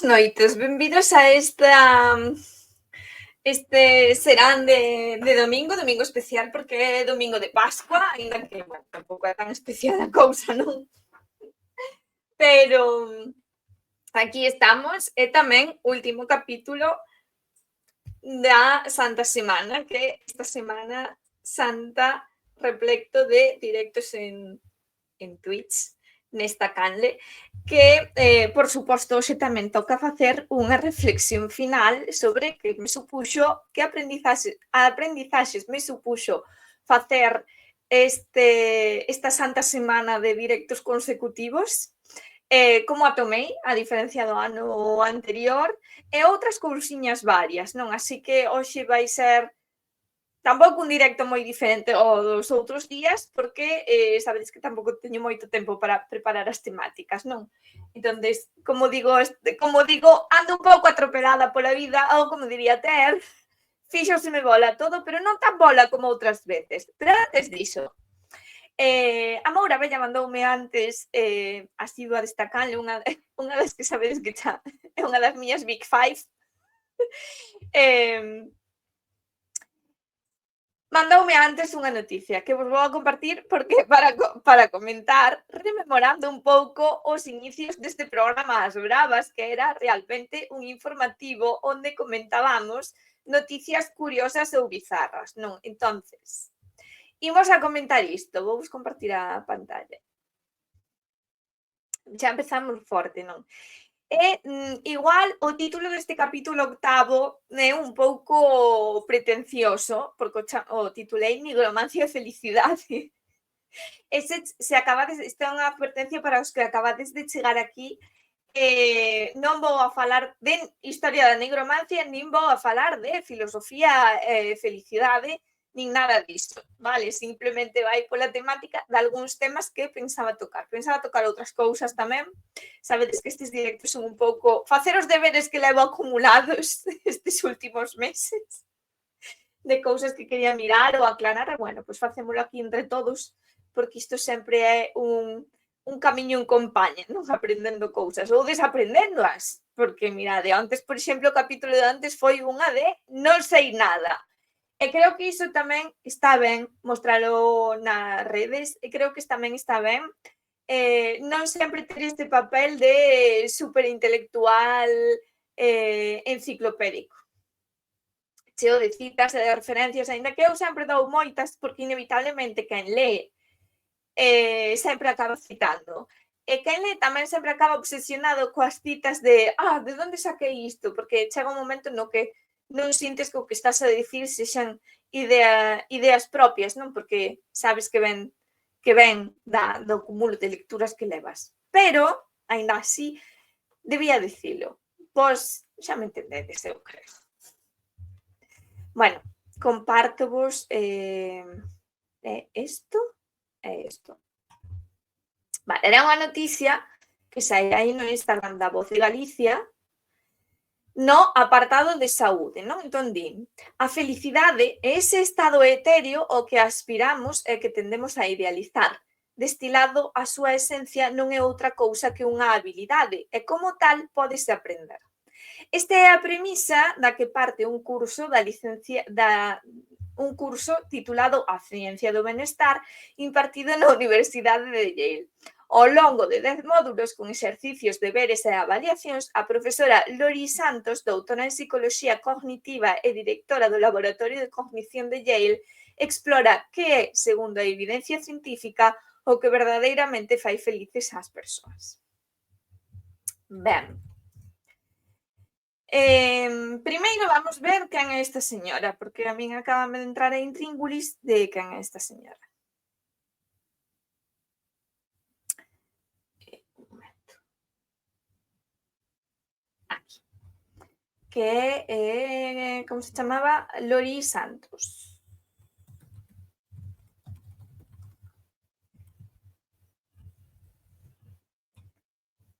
noites, benvidos a este serán de domingo especial porque é domingo de Pascua, aínda que, bueno, tampouco é tan especial a cousa, non? Pero aquí estamos, e tamén último capítulo da Santa Semana, que esta Semana Santa replecto de directos en Twitch, nesta canle, que, por suposto, hoxe tamén toca facer unha reflexión final sobre que me supuxo, que aprendizaxes me supuxo facer esta Santa Semana de directos consecutivos, como a tomei, a diferencia do ano anterior, e outras cousiñas varias, non? Así que hoxe vai ser tampouco un directo moi diferente ao dos outros días, porque sabedes que tampouco teño moito tempo para preparar as temáticas, non? Entonces, como digo, ando un pouco atropelada pola vida, ou como diría Ter, fíxoseme bola todo, pero non tan bola como outras veces. Pero antes diso, a Moura Bella mandoume antes asidua desta canle, unha das que sabedes que xa é unha das miñas Big Five, mandoume antes unha noticia que vos vou a compartir porque para comentar, rememorando un pouco os inicios deste programa As Bravas, que era realmente un informativo onde comentábamos noticias curiosas ou bizarras, non? Entonces, imos a comentar isto, vou vos compartir a pantalla. Xa empezamos forte, non? E igual o título deste capítulo 8º é un pouco pretencioso, porque o titulei Nigromancia e felicidade. Se acabades, isto é unha advertencia para os que acabades de chegar aquí, non vou a falar de historia da nigromancia, nin vou a falar de filosofía e felicidade, nin nada disto, vale? Simplemente vai pola temática de algúns temas que pensaba tocar. Pensaba tocar outras cousas tamén. Sabedes que estes directos son un pouco facer os deberes que levo acumulados estes últimos meses de cousas que quería mirar ou aclarar, e, bueno, pois facémolo aquí entre todos, porque isto sempre é un camiño en compaña, non? Aprendendo cousas ou desaprendendoas, porque, mirade, antes, por exemplo, o capítulo de antes foi unha de non sei nada. E creo que iso tamén está ben mostralo nas redes, e creo que tamén está ben non sempre ter este papel de superintelectual enciclopédico. Cheo de citas e de referencias, aínda que eu sempre dou moitas, porque inevitablemente quen lee sempre acaba citando. E quen lee tamén sempre acaba obsesionado coas citas de onde saquei isto? Porque chega un momento no que non sintes que o que estás a dicir sexan ideas propias, non? Porque sabes que ven do cúmulo de lecturas que levas. Pero, aínda así, debía dicilo. Vos xa me entendedes, eu creo. Bueno, compártovos isto e isto. Vale, era unha noticia que sae aí no Instagram da Voz de Galicia, no apartado de saúde, non? Entón, din, a felicidade é ese estado etéreo ao que aspiramos e que tendemos a idealizar. Destilado a súa esencia non é outra cousa que unha habilidade e como tal pódese aprender. Esta é a premisa da que parte un curso un curso titulado A Ciencia do Benestar, impartido na Universidade de Yale. Ao longo de 10 módulos con exercicios, deberes e avaliacións, a profesora Lori Santos, doutora en Psicoloxía Cognitiva e directora do Laboratorio de Cognición de Yale, explora que é, segundo a evidencia científica, o que verdadeiramente fai felices ás persoas. Ben, primeiro vamos ver quen é esta señora, porque a min acabame de entrar a intríngulis de quen é esta señora. Aquí. Que é, como se chamaba? Lori Santos.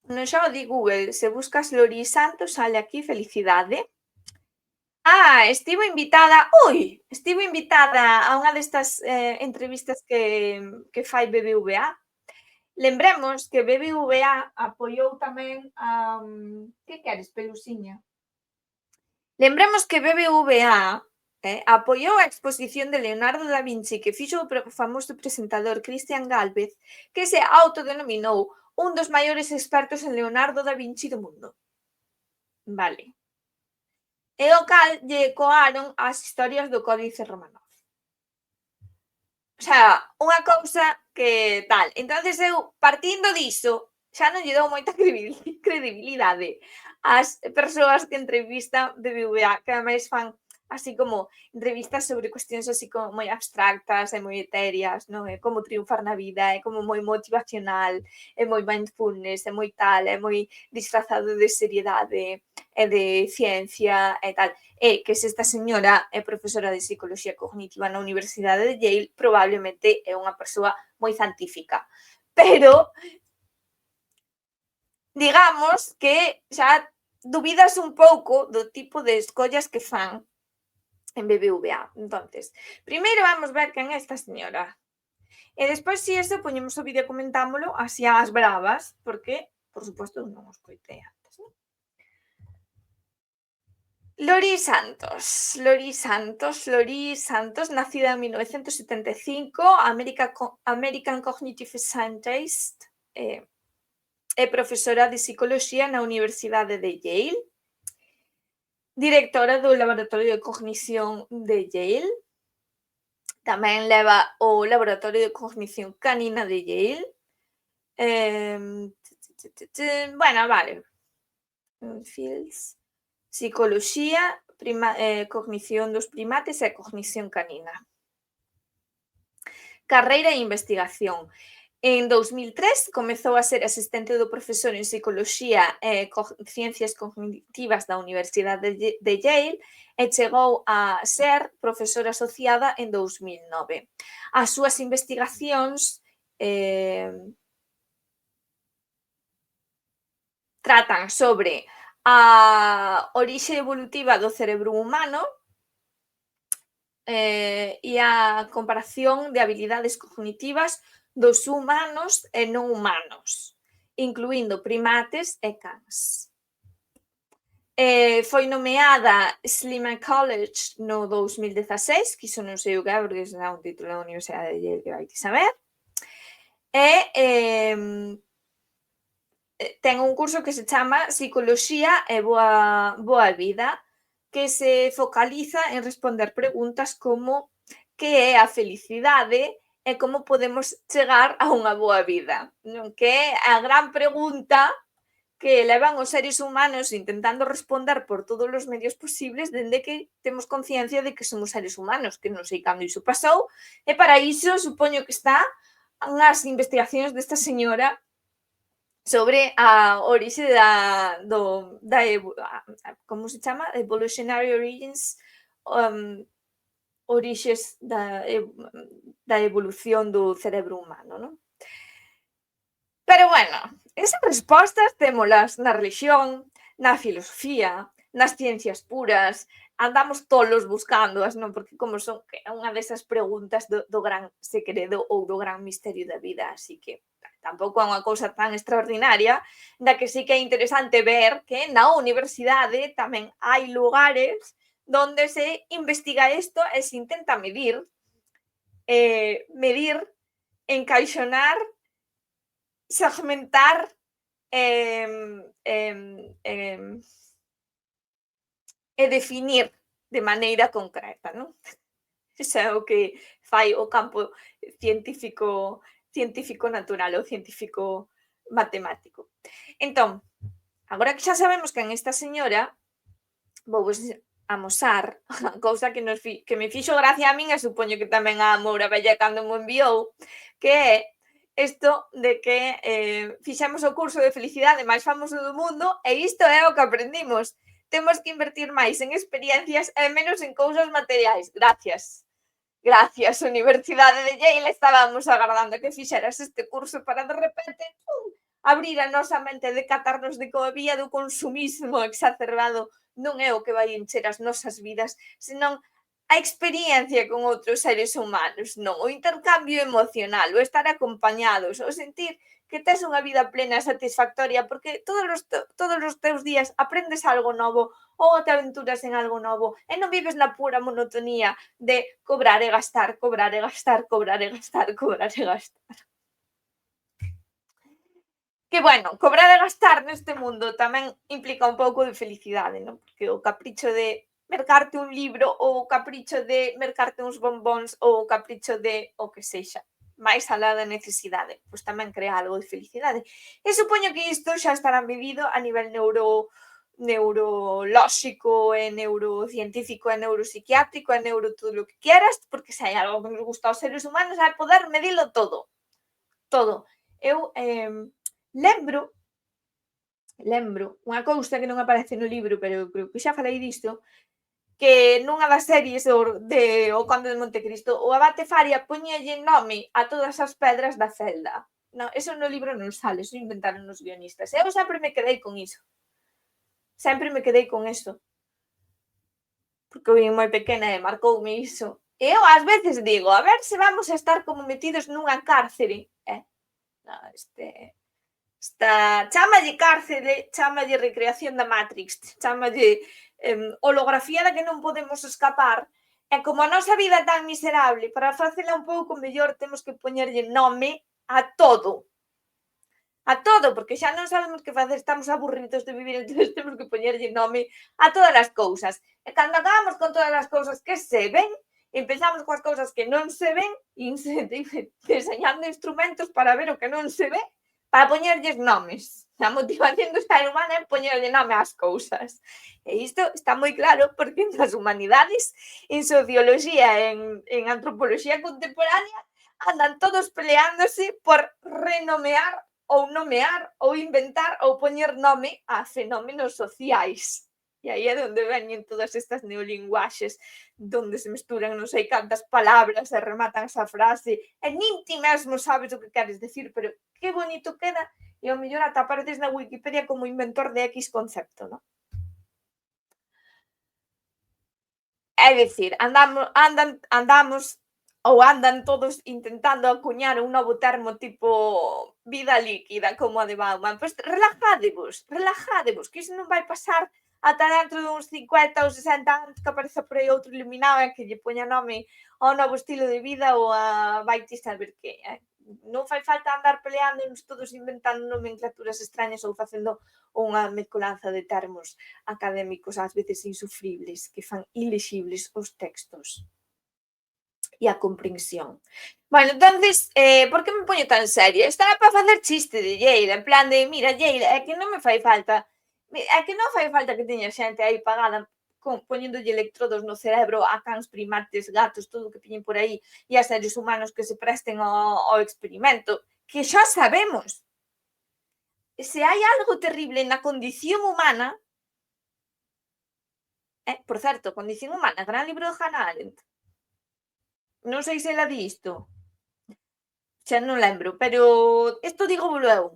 No xo de Google, se buscas Lori Santos, sale aquí felicidade. Estivo invitada a unha destas entrevistas que fai BBVA, Lembremos que BBVA apoiou tamén a... que queres, pelusiña? Lembremos que BBVA apoiou a exposición de Leonardo da Vinci que fixo o famoso presentador Cristian Gálvez, que se autodenominou un dos maiores expertos en Leonardo da Vinci do mundo. Vale. E o cal lle coaron as historias do Códice Romanov. O sea, unha cousa que tal. Entonces eu, partindo diso, xa non lle dou moita credibilidade ás persoas que entrevistan BBVA, que ademais fan así como entrevistas sobre cuestións así como moi abstractas e moi etéreas, non? É como triunfar na vida, é como moi motivacional, é moi mindfulness, é moi tal, é moi disfrazado de seriedade e de ciencia e tal. E que se esta señora é profesora de psicoloxía cognitiva na Universidade de Yale, probablemente é unha persoa moi científica. Pero digamos que xa dubidas un pouco do tipo de escollas que fan en BBVA. Entonces, primeiro vamos ver quen é esta señora. E despois, se eso, poñemos o vídeo e comentámolo así ás bravas, porque, por suposto, non os coitei antes, non? Lori Santos, nacida en 1975, American Cognitive Scientist, é profesora de psicoloxía na Universidade de Yale, directora do Laboratorio de Cognición de Yale, tamén leva o Laboratorio de Cognición Canina de Yale. Bueno, vale. Fields, psicoloxía, cognición dos primates e cognición canina. Carreira e investigación. En 2003 comezou a ser asistente do profesor en psicoloxía e ciencias cognitivas da Universidade de Yale e chegou a ser profesora asociada en 2009. As súas investigacións tratan sobre a orixe evolutiva do cerebro humano e a comparación de habilidades cognitivas dos humanos e non humanos, incluindo primates e cans. Foi nomeada Sliman College no 2016, que iso non sei o que é, porque é un título da Universidade de Yale que vai que saber. E ten un curso que se chama Psicoloxía e Boa Vida, que se focaliza en responder preguntas como que é a felicidade e como podemos chegar a unha boa vida, non? Que é a gran pregunta que levan os seres humanos intentando responder por todos os medios posibles dende que temos conciencia de que somos seres humanos, que non sei cando iso pasou, e para iso supoño que está unhas investigacións desta señora sobre a orixe como se chama? Evolutionary Origins, orixes da evolución do cerebro humano, non? Pero, bueno, esas respostas témolas na religión, na filosofía, nas ciencias puras, andamos tolos buscándoas, non? Porque como son unha desas preguntas do gran segredo ou do gran misterio da vida, así que tampouco é unha cousa tan extraordinaria, da que sí que é interesante ver que na universidade tamén hai lugares donde se investiga isto e se intenta medir, encaixonar, segmentar e definir de maneira concreta, non? Iso é o que fai o campo científico natural ou científico matemático. Entón, agora que xa sabemos quen é esta señora, vou vos amosar a cousa que me fixo gracia a min e supoño que tamén a Moura Bella cando mo enviou, que é isto de que fixemos o curso de felicidade máis famoso do mundo e isto é o que aprendimos. Temos que invertir máis en experiencias e menos en cousas materiais. Gracias, Universidade de Yale, estábamos agardando que fixeras este curso para de repente abrir a nosa mente, decatarnos de que a vía do consumismo exacerbado non é o que vai encher as nosas vidas, senón a experiencia con outros seres humanos, non, o intercambio emocional, o estar acompañados, o sentir que tes unha vida plena e satisfactoria, porque todos os teus días aprendes algo novo ou te aventuras en algo novo e non vives na pura monotonía de cobrar e gastar, cobrar e gastar, cobrar e gastar, cobrar e gastar. Que bueno, cobrar e gastar neste mundo tamén implica un pouco de felicidade, non? Porque o capricho de mercarte un libro ou o capricho de mercarte uns bombóns ou o capricho de o que sexa, máis alá da necesidade, pois tamén crea algo de felicidade. E supoño que isto xa estará medido a nivel neurolóxico e neurocientífico e neuropsiquiátrico e neuro todo o que quieras, porque se hai algo que nos gusta aos seres humanos é poder medilo todo, todo. Eu lembro unha cousa que non aparece no libro, pero creo que xa falei disto, que nunha das series de O Conde de Montecristo, o abate Faria poñelle nome a todas as pedras da celda. No, eso no libro non sale, eso inventaron os guionistas. Eu sempre me quedei con iso. Sempre me quedei con iso. Porque eu vim moi pequena e marcoume iso. E eu ás veces digo, a ver se vamos a estar como metidos nunha cárcere. No, chámalle cárcere, chámalle recreación da Matrix, chámalle holografía da que non podemos escapar, e como a nosa vida é tan miserable, para facela un pouco mellor temos que poñerlle nome a todo. A todo, porque xa non sabemos que facer, estamos aburridos de vivir, entón temos que poñerlle nome a todas as cousas. E cando acabamos con todas as cousas que se ven, empezamos coas cousas que non se ven, deseñando instrumentos para ver o que non se ve, para poñerlles nomes. A motivación do ser humano é poñerlle nome ás cousas. E isto está moi claro porque nas humanidades, en socioloxía, en antropoloxía contemporánea, andan todos peleándose por renomear ou nomear ou inventar ou poñer nome a fenómenos sociais. E aí é onde veñen todas estas neolinguaxes, donde se mesturan non sei cantas palabras e rematan esa frase e nin ti mesmo sabes o que queres decir, pero que bonito queda e ao mellor ata apareces na Wikipedia como inventor de X concepto, non? É dicir, andamos ou andan todos intentando acuñar un novo termo tipo vida líquida, como a de Bauman. Pois relajádevos, que iso non vai pasar ata dentro duns 50 ou 60 anos que apareza por aí outro iluminado e que lle poña nome ao novo estilo de vida ou a vaiti saber que. Non fai falta andar peleándonos todos inventando nomenclaturas extrañas ou facendo unha mezcolanza de termos académicos ás veces insufribles que fan ilexibles os textos e a comprensión. Bueno, entonces, por que me poño tan seria? Estaba para facer chiste de Lleida, en plan de, mira, Lleida, é que non me fai falta, é que non fai falta que teña xente aí pagada poñéndolle electrodos no cerebro a cans, primates, gatos, todo o que piñen por aí, e a seres humanos que se presten ao experimento, que xa sabemos. Se hai algo terrible na condición humana, por certo, condición humana, gran libro de Hannah Arendt. Non sei se ela di isto. Xa non lembro, pero isto digo eu.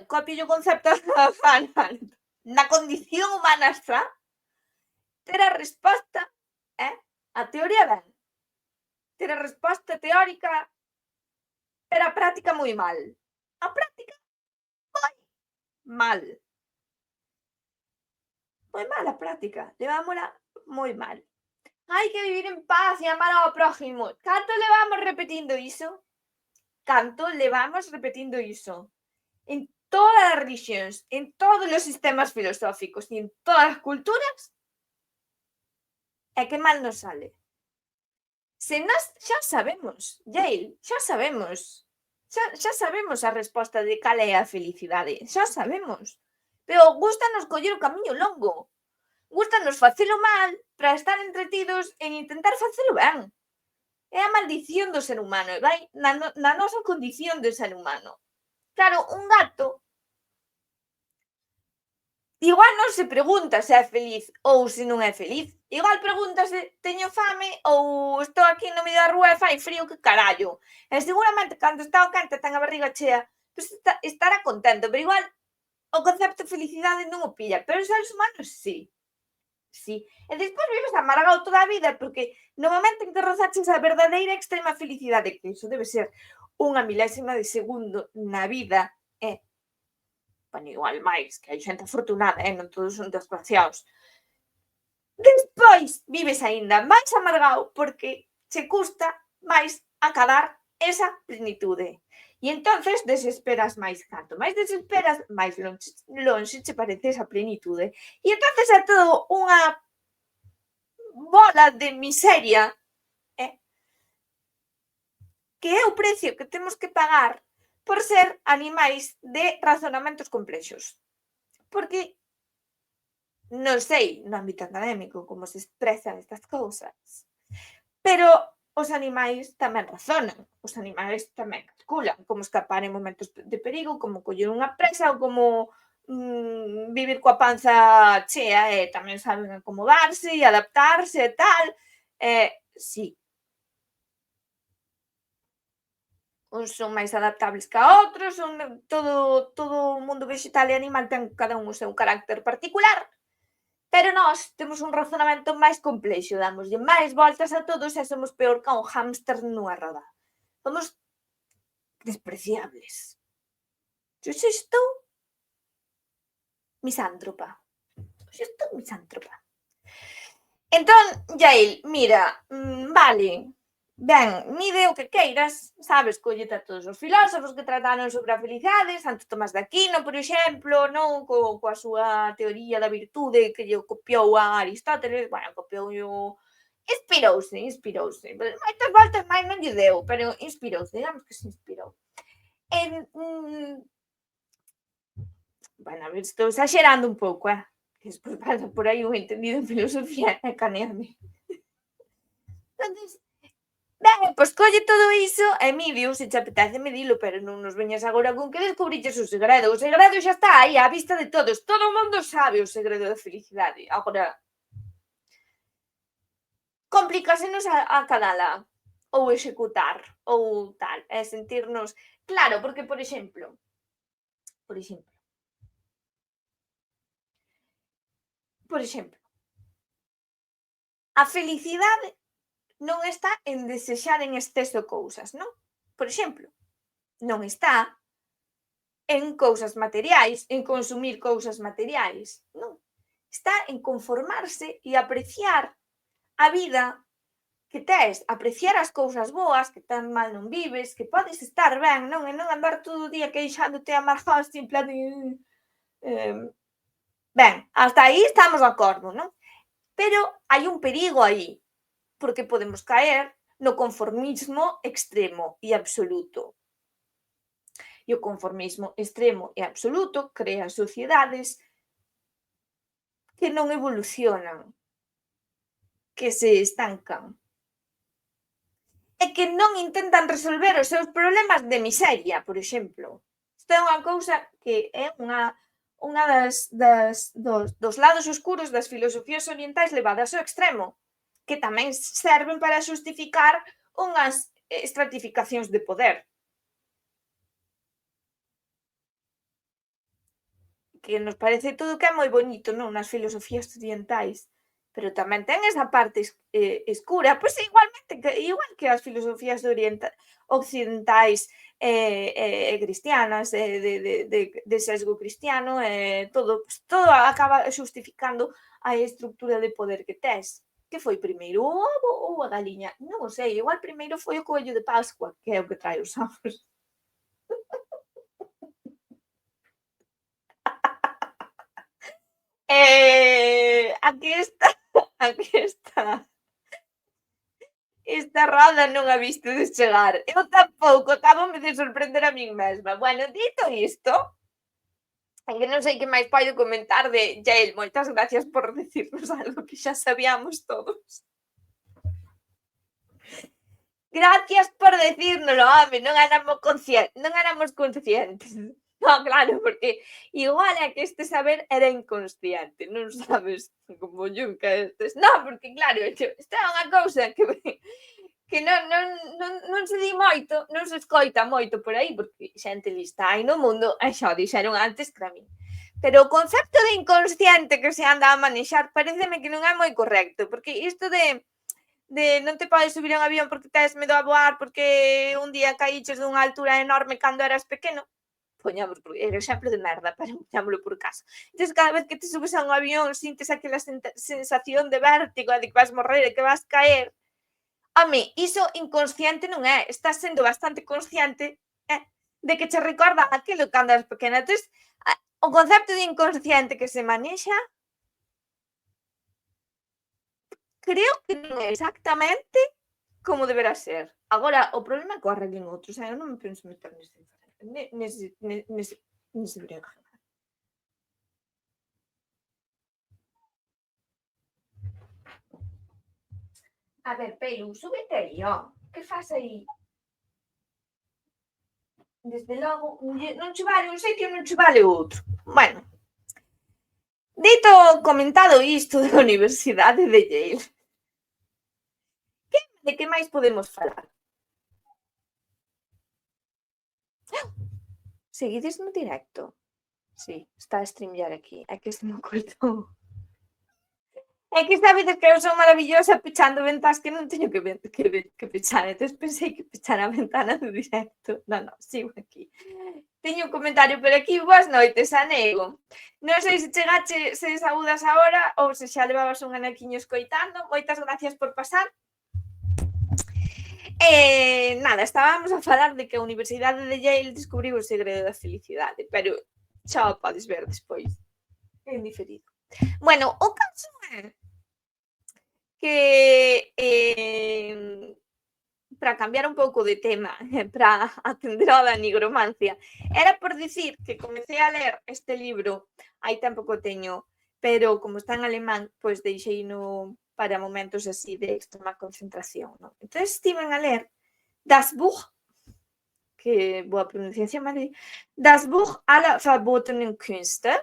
Copio o concepto da Hannah Arendt. Na condición humana está ter a resposta, a teoría ben. Ter a resposta teórica, pero a práctica moi mal. A práctica moi mal. Moi mal a práctica. Levámola moi mal. Hai que vivir en paz e amar ao prójimo. Canto levamos repetindo iso? Canto levamos repetindo iso? En todas as religións, en todos os sistemas filosóficos e en todas as culturas, é que mal nos sale. Se nós xa sabemos, Yale, xa sabemos a resposta de cal é a felicidade, xa sabemos. Pero gústanos coller o camiño longo. Gústanos facelo mal para estar entretidos en intentar facelo ben. É a maldición do ser humano, vai na nosa condición de ser humano. Claro, un gato igual non se pregunta se é feliz ou se non é feliz. Igual pregúntase, teño fame ou estou aquí no medio da rúa e fai frío que carallo. E seguramente cando está o quente ten a barriga chea, pois estará contento, pero igual o concepto de felicidade non o pilla, pero os seres humanos sí. Sí. E despois vives amargado toda a vida porque no momento en que rozaches a verdadeira extrema felicidade, que iso debe ser unha milésima de segundo na vida, bueno, igual máis, que hai xente afortunada, non todos son desgraciados. Despois vives aínda máis amargado porque che custa máis acadar esa plenitude. E entonces desesperas máis. Canto máis desesperas, máis lonxe che parece esa plenitude. E entonces é todo unha bola de miseria, que é o precio que temos que pagar por ser animais de razonamentos complexos. Porque non sei no ámbito académico como se expresan estas cousas, pero os animais tamén razonan, os animais tamén calculan como escapar en momentos de perigo, como coller unha presa ou como vivir coa panza chea e tamén saben acomodarse e adaptarse e tal. Sí, uns son máis adaptables que a outros, todo o mundo vegetal e animal ten cada un o seu carácter particular, pero nós temos un razonamento máis complexo, damoslle máis voltas a todos e somos peor que un hámster nunha roda. Somos despreciables. Eu xa estou misántropa. Xa estou misántropa. Entón, Yael, mira, vale, ben, mide o que queiras, sabes, collete a todos os filósofos que trataron sobre a felicidade, Santo Tomás de Aquino, por exemplo, non, coa súa teoría da virtude que lle copiou a Aristóteles, bueno, copiou inspirouse, moitas voltas máis non lle deu, pero inspirouse, digamos que se inspirou. Bueno, a ver, estou exagerando un pouco, despois pasa por aí un entendido en filosofía e caneame. Entonces, ben, pois colle todo iso e mídio, se che apetece medilo, pero non nos veñas agora con que descubriches o segredo xa está aí á vista de todos, todo o mundo sabe o segredo da felicidade. Agora, complicásenos acadala ou executar ou tal, sentirnos, claro, porque por exemplo, a felicidade non está en desexar en exceso cousas, non? Por exemplo, non está en cousas materiais, en consumir cousas materiais, non. Está en conformarse e apreciar a vida que tes, apreciar as cousas boas, que tan mal non vives, que podes estar ben, non? E non andar todo o día queixándote amargado, en plan de... Ben, hasta aí estamos de acordo, non? Pero hai un perigo aí, porque podemos caer no conformismo extremo e absoluto. E o conformismo extremo e absoluto crea sociedades que non evolucionan, que se estancan e que non intentan resolver os seus problemas de miseria, por exemplo. Isto é unha cousa que é unha dos lados oscuros das filosofías orientais levadas ao extremo, que tamén serven para xustificar unhas estratificacións de poder. Que nos parece todo que é moi bonito, non? Nas filosofías orientais, pero tamén ten esa parte escura, pois igualmente, igual que as filosofías occidentais e cristianas, de sesgo cristiano, todo, pues, todo acaba xustificando a estructura de poder que tes. Que foi primeiro o ovo ou a galiña? Non o sei, igual primeiro foi o coello de Pascua, que é o que trae os ovos. Aquí está. Esta roda non a viste de chegar. Eu tampouco, acábame de sorprender a min mesma. Bueno, dito isto, que non sei que máis podo comentar de Yael, moitas gracias por decirnos algo que xa sabíamos todos. Gracias por decírnoslo, home, non éramos conscientes. No, claro, porque igual é que este saber era inconsciente, non sabes como yunca estes. No, porque claro, isto é unha cousa que non se di moito, non se escoita moito por aí, porque xente lista hai no mundo, e xa o dixeron antes que a min. Pero o concepto de inconsciente que se anda a manexar pareceme que non é moi correcto, porque isto de non te podes subir a un avión porque tes medo a voar porque un día caíches dunha altura enorme cando eras pequeno, poñamos por exemplo de merda, pero poñámoslo por caso. Entón, cada vez que te subes a un avión sintes aquela sensación de vértigo, de que vas morrer, de que vas caer. Home, iso inconsciente non é, estás sendo bastante consciente de que che recorda aquilo cando eras pequena. Entón, o concepto de inconsciente que se manexa creo que non é exactamente como deberá ser. Agora, o problema é que o arreglen outros, eu non me penso meter nese brega. A ver, Pelu, súbete aí, ó. Que faz aí? Desde logo, non che vale un sitio, non che vale outro. Bueno, dito comentado isto da Universidade de Yale, de que máis podemos falar? Seguides no directo? Sí, está a streamear aquí. É que se me ocultou. É que sabedes que eu son maravillosa pechando ventas que non teño que pechar. Entón pensei que pechar a ventana do directo. Non, sigo aquí. Teño un comentario por aquí. Boas noites, Anego. Non sei se chegache, se saúdas agora ou se xa levabas un anaquiño escoitando. Moitas gracias por pasar. Nada, estábamos a falar de que a Universidade de Yale descubriu o segredo da felicidade, pero xa o podes ver despois, en diferido. Bueno, o caso é que para cambiar un pouco de tema, para atender ao da nigromancia, era por dicir que comecei a ler este libro, hai tempo que o teño, pero como está en alemán, pois deixeino para momentos así de extrema concentración, non? Entón estiven a ler Das Buch, que boa pronunciación, Madrid, Das Buch aller verbotenen Künste,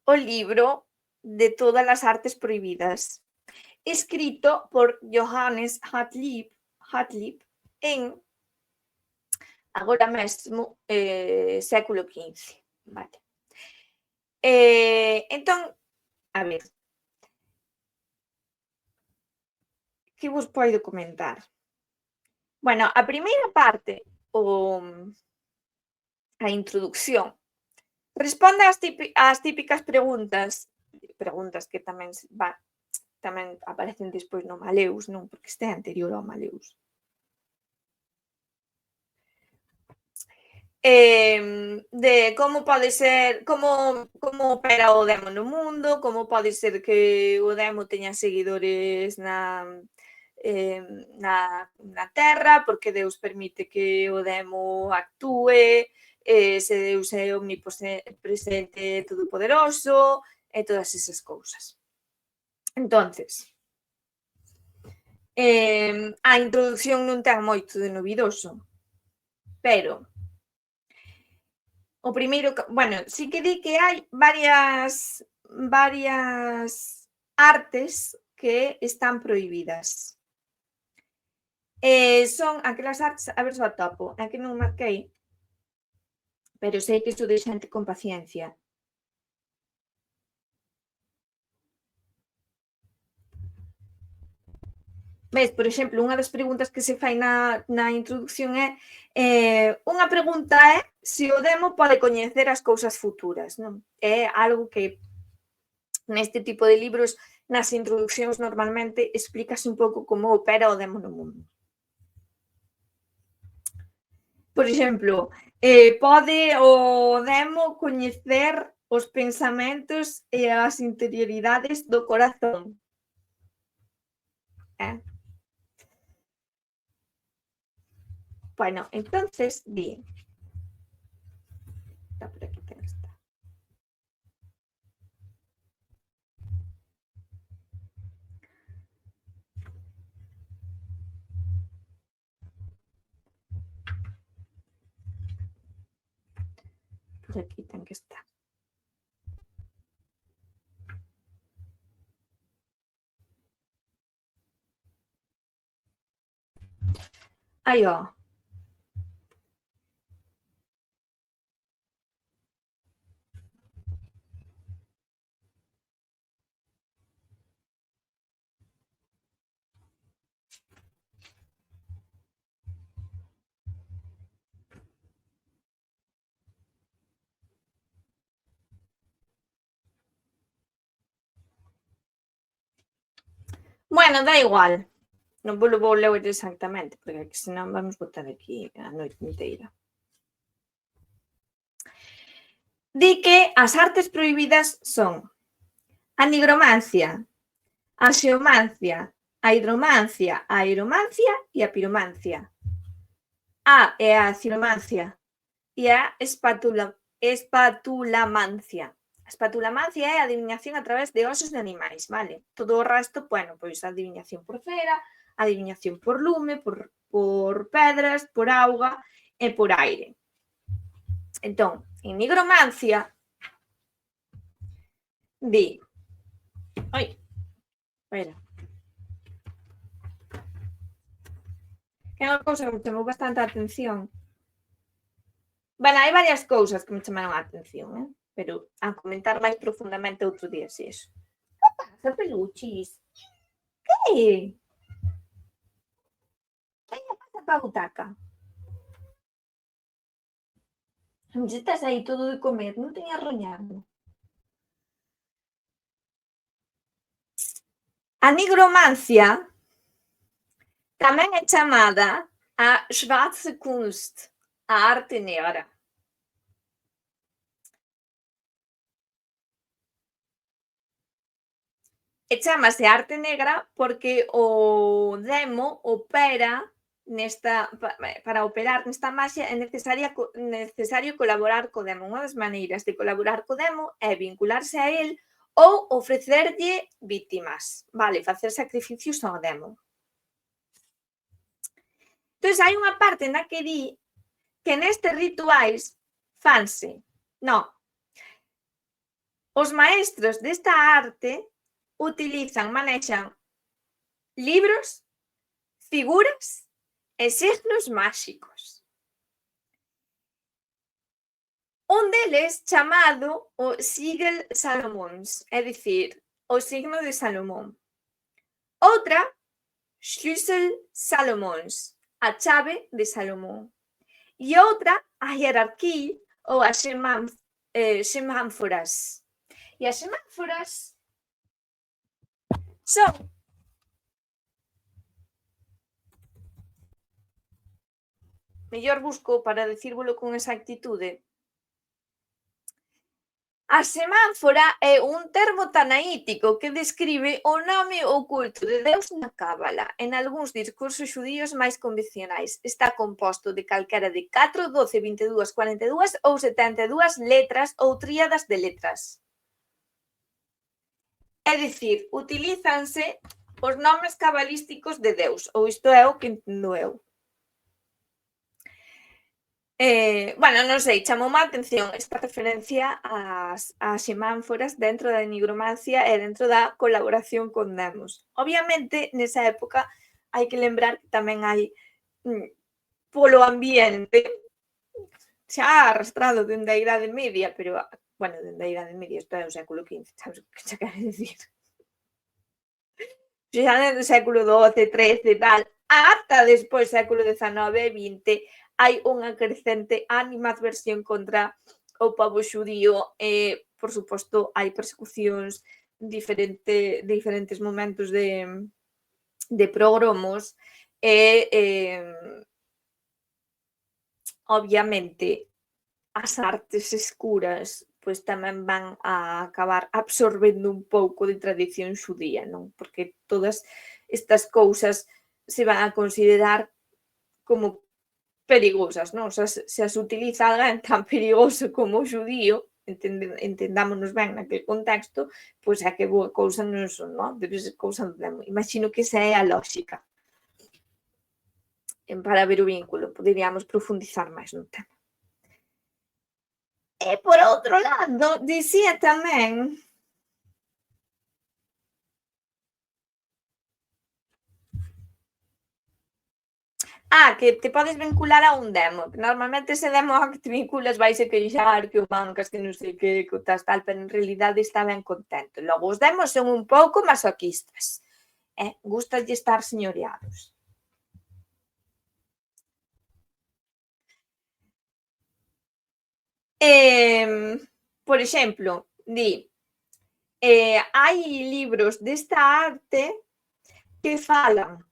o libro de todas as artes prohibidas, escrito por Johannes Hartlieb en agora mesmo século XV. Vale. Entón, a ver, que vos podo comentar? Bueno, a primeira parte, a introducción, responde ás típicas preguntas que tamén aparecen despois no Maleus, non? Porque este é anterior ao Maleus. De como pode ser, como opera o demo no mundo, como pode ser que o demo teña seguidores na Terra, porque Deus permite que o demo actúe, se Deus é omnipresente e todopoderoso, e todas esas cousas. Entonces, a introducción non ten moito de novidoso, pero o primeiro, bueno, sí que di que hai varias artes que están prohibidas. Son aquelas artes, a ver se o atopo, é que non marquei, pero sei que iso de xente con paciencia. Ves, por exemplo, unha das preguntas que se fai na introducción é unha pregunta é se o demo pode coñecer as cousas futuras, non? É algo que neste tipo de libros, nas introduccións normalmente explícase un pouco como opera o demo no mundo. Por exemplo, pode o demo coñecer os pensamentos e as interioridades do corazón. Bueno, entonces, di. Está por aquí, ten que estar. Por aquí ten que estar. Aí, ó. Bueno, da igual. Non vou ler exactamente, porque senón vamos botar aquí a noite inteira. Di que as artes prohibidas son a nigromancia, a xeomancia, a hidromancia, a aeromancia e a piromancia. É a ciromancia e a espatulamancia. A espatulamancia é a adivinación a través de osos de animais, vale? Todo o resto, bueno, pois a adivinación por cera, a adivinación por lume, por pedras, por auga e por aire. Entón, en nigromancia, di... Ai, espera. Que é unha cousa que me chamou bastante a atención. Bueno, hai varias cousas que me chamaron a atención, pero a comentar máis profundamente outro día, se iso. Que pasa, peluchis? Que? Que pasa pa butaca? Se estás aí todo de comer, non teñas roñado. A nigromancia tamén é chamada a schwarze Kunst, a arte negra. E chamase arte negra porque o demo opera nesta para operar nesta maxia é necesario colaborar co demo. Unha das maneiras de colaborar co demo é vincularse a el ou ofrecerlle vítimas, vale, facer sacrificios ao demo. Entón, hai unha parte na que di que nestes rituais fanse, non, os maestros desta arte manexan libros, figuras e signos máxicos. Un deles chamado o Sigel Salomóns, é dicir, o signo de Salomón. Outra, Schlüssel Salomóns, a chave de Salomón. E outra, a hierarquía ou as semánforas. E as semánforas son mellor busco para decírvolo con exactitude. A semánfora é un termo tanaítico que describe o nome oculto de Deus na Cábala. En algúns discursos xudíos máis convencionais está composto de calquera de 4, 12, 22, 42 ou 72 letras ou tríadas de letras. É dicir, utilízanse os nomes cabalísticos de Deus, ou isto é o que entendo eu. Bueno, non sei, chamoume a atención esta referencia ás semánforas dentro da nigromancia e dentro da colaboración con demos. Obviamente, nesa época, hai que lembrar que tamén hai polo ambiente xa arrastrado dende a Idade Media, pero, bueno, dende a Idade Media, isto é o século XV, sabes o que xa quero dicir? Xa dende o século XII, XIII e tal, ata despois século XIX e XX, hai unha crecente animadversión contra o pobo xudío e, por suposto, hai persecucións diferentes momentos de progromos e obviamente as artes escuras pois tamén van a acabar absorbendo un pouco de tradición xudía, non? Porque todas estas cousas se van a considerar como perigosas, non? O sea, se as utiliza alguén tan perigoso como o xudío, entendámonos ben naquele contexto, pois é que boa cousa non son, non? Debe ser cousa do demo. Imagino que esa é a lógica. Para ver o vínculo, poderíamos profundizar máis no tema. E por outro lado, dicía tamén que te podes vincular a un demo. Normalmente ese demo a que te vinculas vai se queixar, que o mancas, que non sei que o tal, pero en realidade está ben contento. Logo, os demos son un pouco masoquistas. Gustalle estar señoreados. Por exemplo, di, hai libros desta arte que falan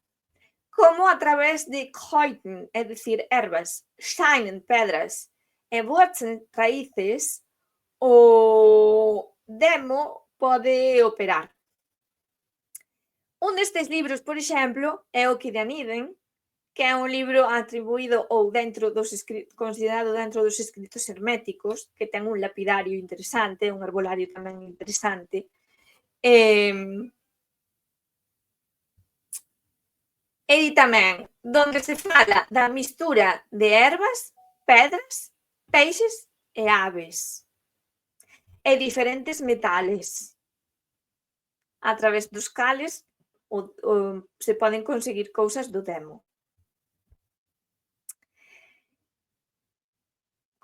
como a través de Kräutern, é dicir, ervas, Steinen, pedras, e Wurzeln, raíces, o demo pode operar. Un destes libros, por exemplo, é o Kidanieden, que é un libro atribuído ou considerado dentro dos escritos herméticos, que ten un lapidario interesante, un herbolario tamén interesante. E di tamén donde se fala da mistura de ervas, pedras, peixes e aves e diferentes metales a través dos cales se poden conseguir cousas do demo.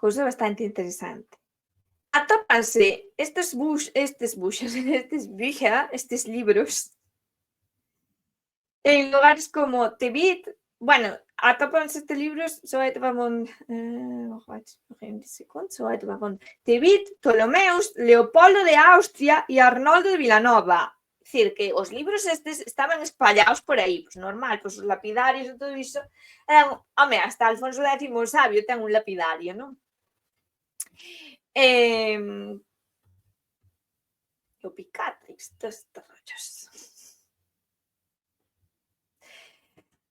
Cousa bastante interesante. Atópanse estes libros en lugares como Tebit. Bueno, atópanse estes libros Tebit, Ptolomeus, Leopoldo de Austria e Arnoldo de Vilanova. É dicir, que os libros estes estaban espallados por aí, pois normal, pois os lapidarios e todo iso eran, home, hasta Alfonso X o Sabio ten un lapidario, non? O Picatrix, todos estes rollos.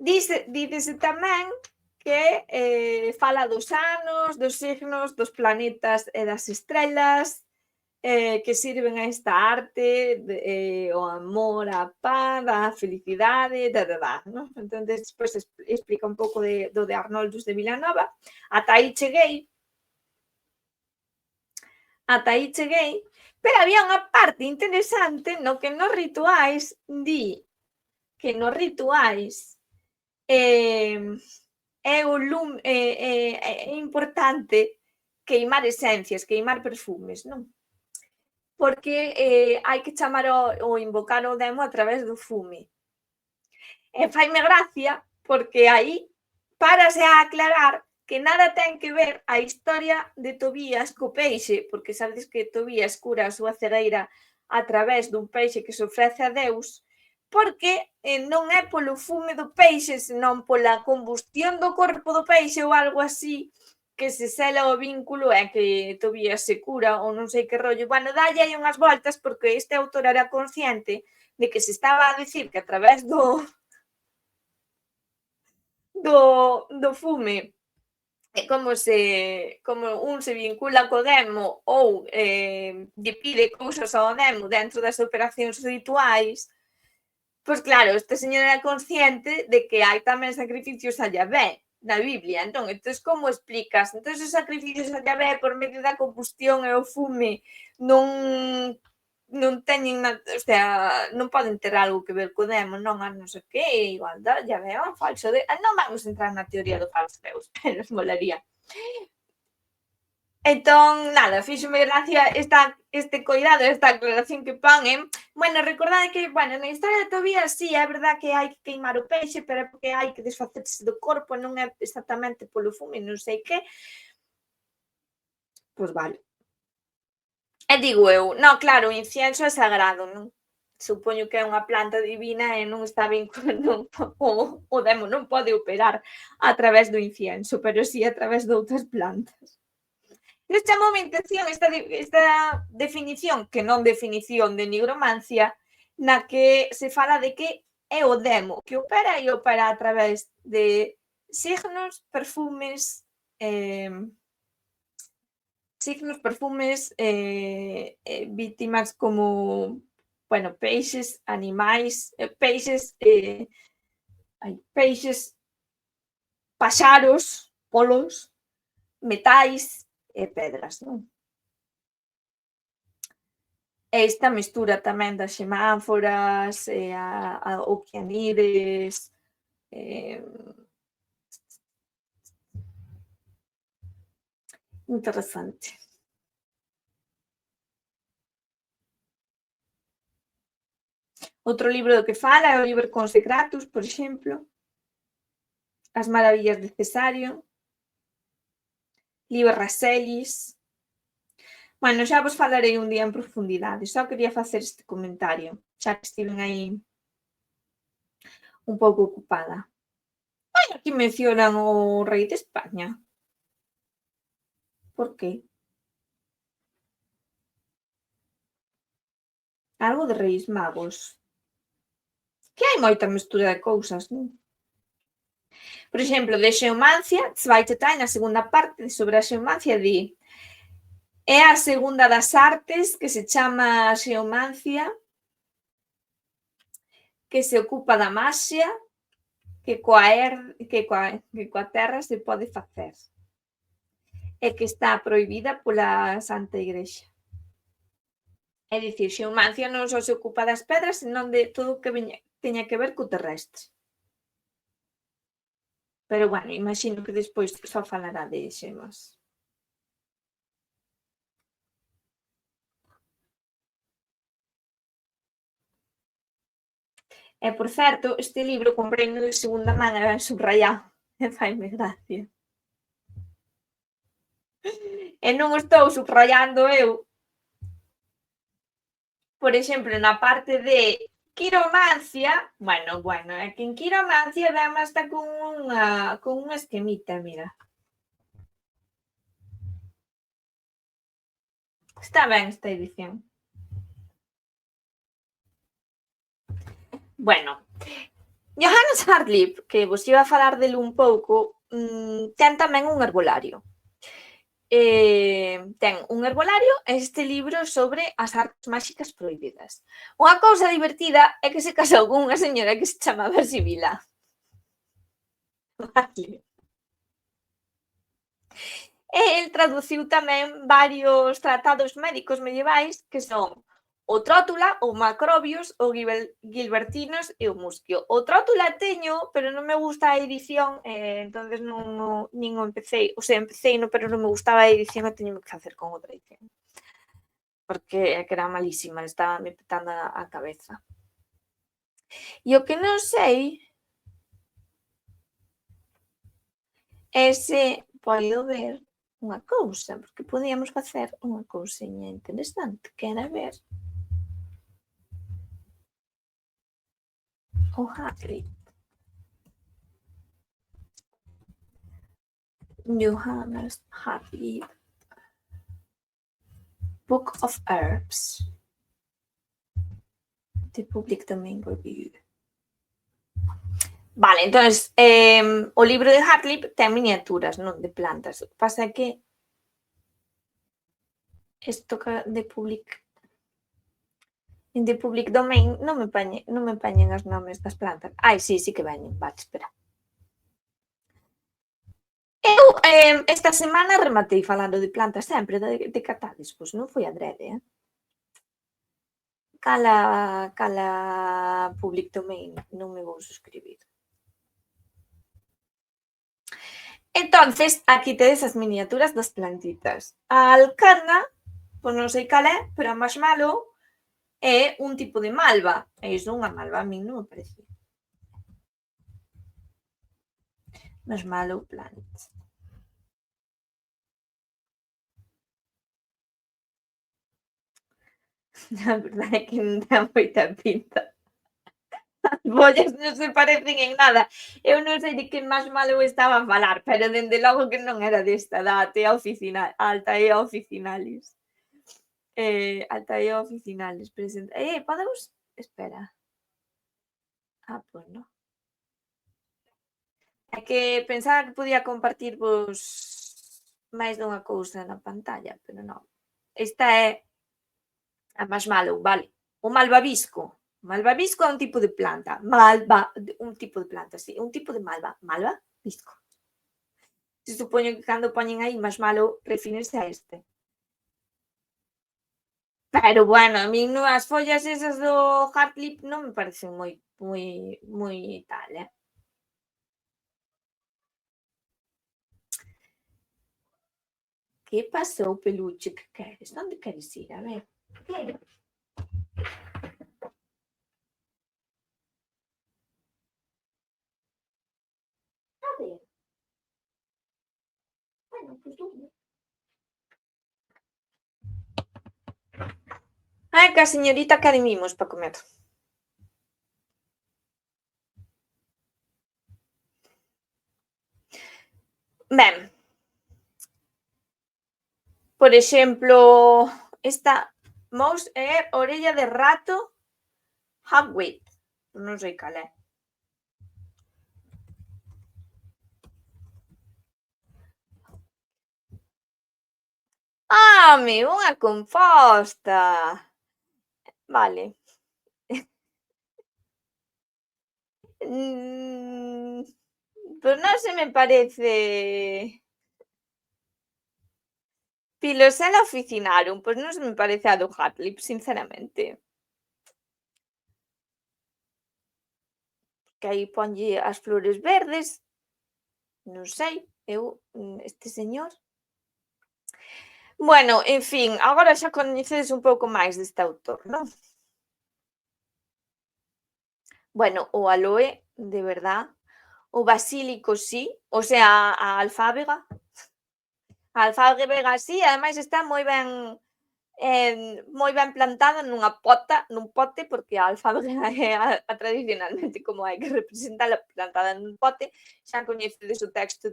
Dícese tamén que fala dos anos, dos signos, dos planetas e das estrelas, que sirven a esta arte, o amor, a paz, a felicidade, non? Entón, despois explica un pouco do de Arnoldus de Vilanova. Ata aí cheguei, pero había unha parte interesante no que nos rituais di que nos rituais é importante queimar esencias, queimar perfumes, non? Porque hai que chamar ou invocar o demo a través do fume. E faime gracia porque aí párase a aclarar que nada ten que ver a historia de Tobías co peixe, porque sabedes que Tobías cura a súa cegueira a través dun peixe que se ofrece a Deus, porque non é polo fume do peixe, senón pola combustión do corpo do peixe ou algo así, que se sela o vínculo e que Tobías se cura ou non sei que rollo. Bueno, dalle aí unhas voltas porque este autor era consciente de que se estaba a dicir que a través do fume como un se vincula co demo ou lle pide cousas ao demo dentro das operacións rituais, pois claro, este señor era consciente de que hai tamén sacrificios a Yahvé na Biblia, entón, como explicas? Entón, os sacrificios a Yahvé por medio da combustión e o fume non teñen nada, o sea, non poden ter algo que ver co demo, non, a non sei que, igual, Yahvé é un falso de... Non vamos entrar na teoría do falso Deus, pero molaría. Entón, nada, fíxome gracia este coidado, esta aclaración que ponen. Bueno, recordade que, bueno, na historia de Tobías, sí, é verdad que hai que queimar o peixe, pero é porque hai que desfacerse do corpo, non é exactamente polo fume, non sei que. Pois vale. E digo eu, non, claro, o incienso é sagrado, non? Supoño que é unha planta divina e non está vinculado, o demo non pode operar a través do incienso, pero sí a través de outras plantas. Nos chamou a atención esta definición, que non definición de nigromancia, na que se fala de que é o demo que opera e opera a través de signos, perfumes, vítimas como, bueno, peixes, animais, paxaros, polos, metais e pedras, non? Esta mestura tamén das xemánforas, o cianides, interesante. Outro libro do que fala é o Liber Consecratus, por exemplo, As Maravillas de Cesario, Liber Rasselis. Bueno, xa vos falarei un día en profundidade, só quería facer este comentario, xa que estiven aí un pouco ocupada. Ai, aquí mencionan o rei de España. Por que? Algo de Reis Magos. Que hai moita mestura de cousas, non? Por exemplo, de xeomancia, Zweiteteil, na segunda parte sobre a xeomancia, di: é a segunda das artes que se chama xeomancia, que se ocupa da maxia que coa terra se pode facer e que está prohibida pola Santa Igrexa. É dicir, xeomancia non só se ocupa das pedras, senón de todo o que teña que ver co terrestre. Pero, bueno, imagino que despois só falará de xemas. E, por certo, este libro comprei-no de segunda man e ben subrayado. E faime gracia. E non estou subrayando eu. Por exemplo, na parte de quiromancia, bueno, é que en quiromancia ben hasta con unha esquemita, mira. Está ben esta edición. Bueno, Johannes Hartlieb, que vos iba a falar dele un pouco, ten tamén un herbolario. Ten un herbolario e este libro sobre as artes máxicas prohibidas. Unha cousa divertida é que se casou con unha señora que se chamaba Sibila. Vale. E el traduciu tamén varios tratados médicos medievais que son o Trótula, o Macrobius, o Gilbertinos e o Muschio. O Trótula teño, pero non me gusta a edición, entonces nin o empecé, o sea, empecé, pero non me gustaba a edición e teño que facer con outra edición. Porque é que era malísima, estaba me petando a cabeza. E o que non sei é se podo ver unha cousa, porque podíamos facer unha cousiña interesante, que era ver o Hartlieb. Johannes Hartlieb. Book of Herbs. The Public Domain Review. Vale, entonces, o libro de Hartlieb ten miniaturas, non de plantas. O que pasa é que isto de public domain non me pañen os nomes das plantas. Ai, sí que veñen. Vale, espera. Eu esta semana rematei falando de plantas sempre, de catades, pois non foi adrede, Cala public domain, non me vou suscribir. Entonces, aquí tedes as miniaturas das plantitas. A alcarna, pois non sei cal é, pero a marshmallow é un tipo de malva. E iso unha malva a min non me parece. Marshmallow plant. A verdade é que non ten moita pinta. As bollas non se parecen en nada. Eu non sei de que marshmallow estaba a falar, pero dende logo que non era desta, da Altaea officinalis. Altaea officinalis presenta. Podemos? Espera. Pois non. É que pensaba que podía compartirvos máis dunha cousa na pantalla, pero non. Esta é a marshmallow, vale. O malvavisco. Malvavisco é un tipo de planta. Un tipo de planta, sí. Un tipo de malva. Malvavisco. Se supoño que cando poñen aí marshmallow refírese a este. Pero, bueno, a min as follas esas do Hartlieb non me parecen moi tal, Que pasou, peluche? Que queres? Onde queres ir? A ver. A ver. Bueno, pois onde? Ai, que a señorita quere mimos para comer. Por exemplo, esta mouse é orella de rato Hagrid. Non sei cal é. Unha composta. Vale. Pues non se me parece... Pilosela Officinarum, pois non se me parece a do Hartlip, sinceramente. Que aí ponlle as flores verdes, non sei, este señor... Bueno, en fin, agora xa coñecedes un pouco máis deste autor, non? Bueno, o aloe, de verdad, o basílico sí, o sea, a alfábega. A alfábega sí, ademais está moi ben plantada nun pote, porque a alfábega é a tradicionalmente como hai que representala plantada nun pote. Xa coñecedes o texto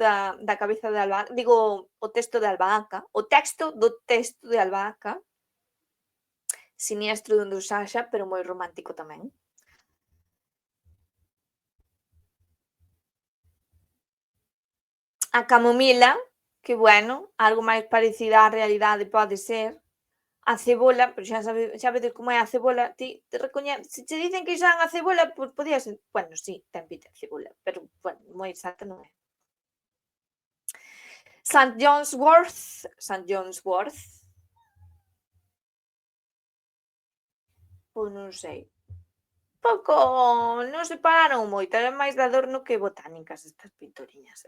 da cabeza de Albahaca, digo, o texto de Albahaca, o texto do texto de Albahaca, siniestro donde os haxa, pero moi romántico tamén. A camomila, que bueno, algo máis parecida á realidade pode ser. A cebola, pero xa vedes como é a cebola, ti te se che dicen que xa a cebola, pois podía ser, bueno, sí, ten pinta de cebola, pero, bueno, moi exacta non é. St. John's Wort, pois non sei. Pouco, non se pararon moito, eran máis de adorno que botánicas estas pintoriñas,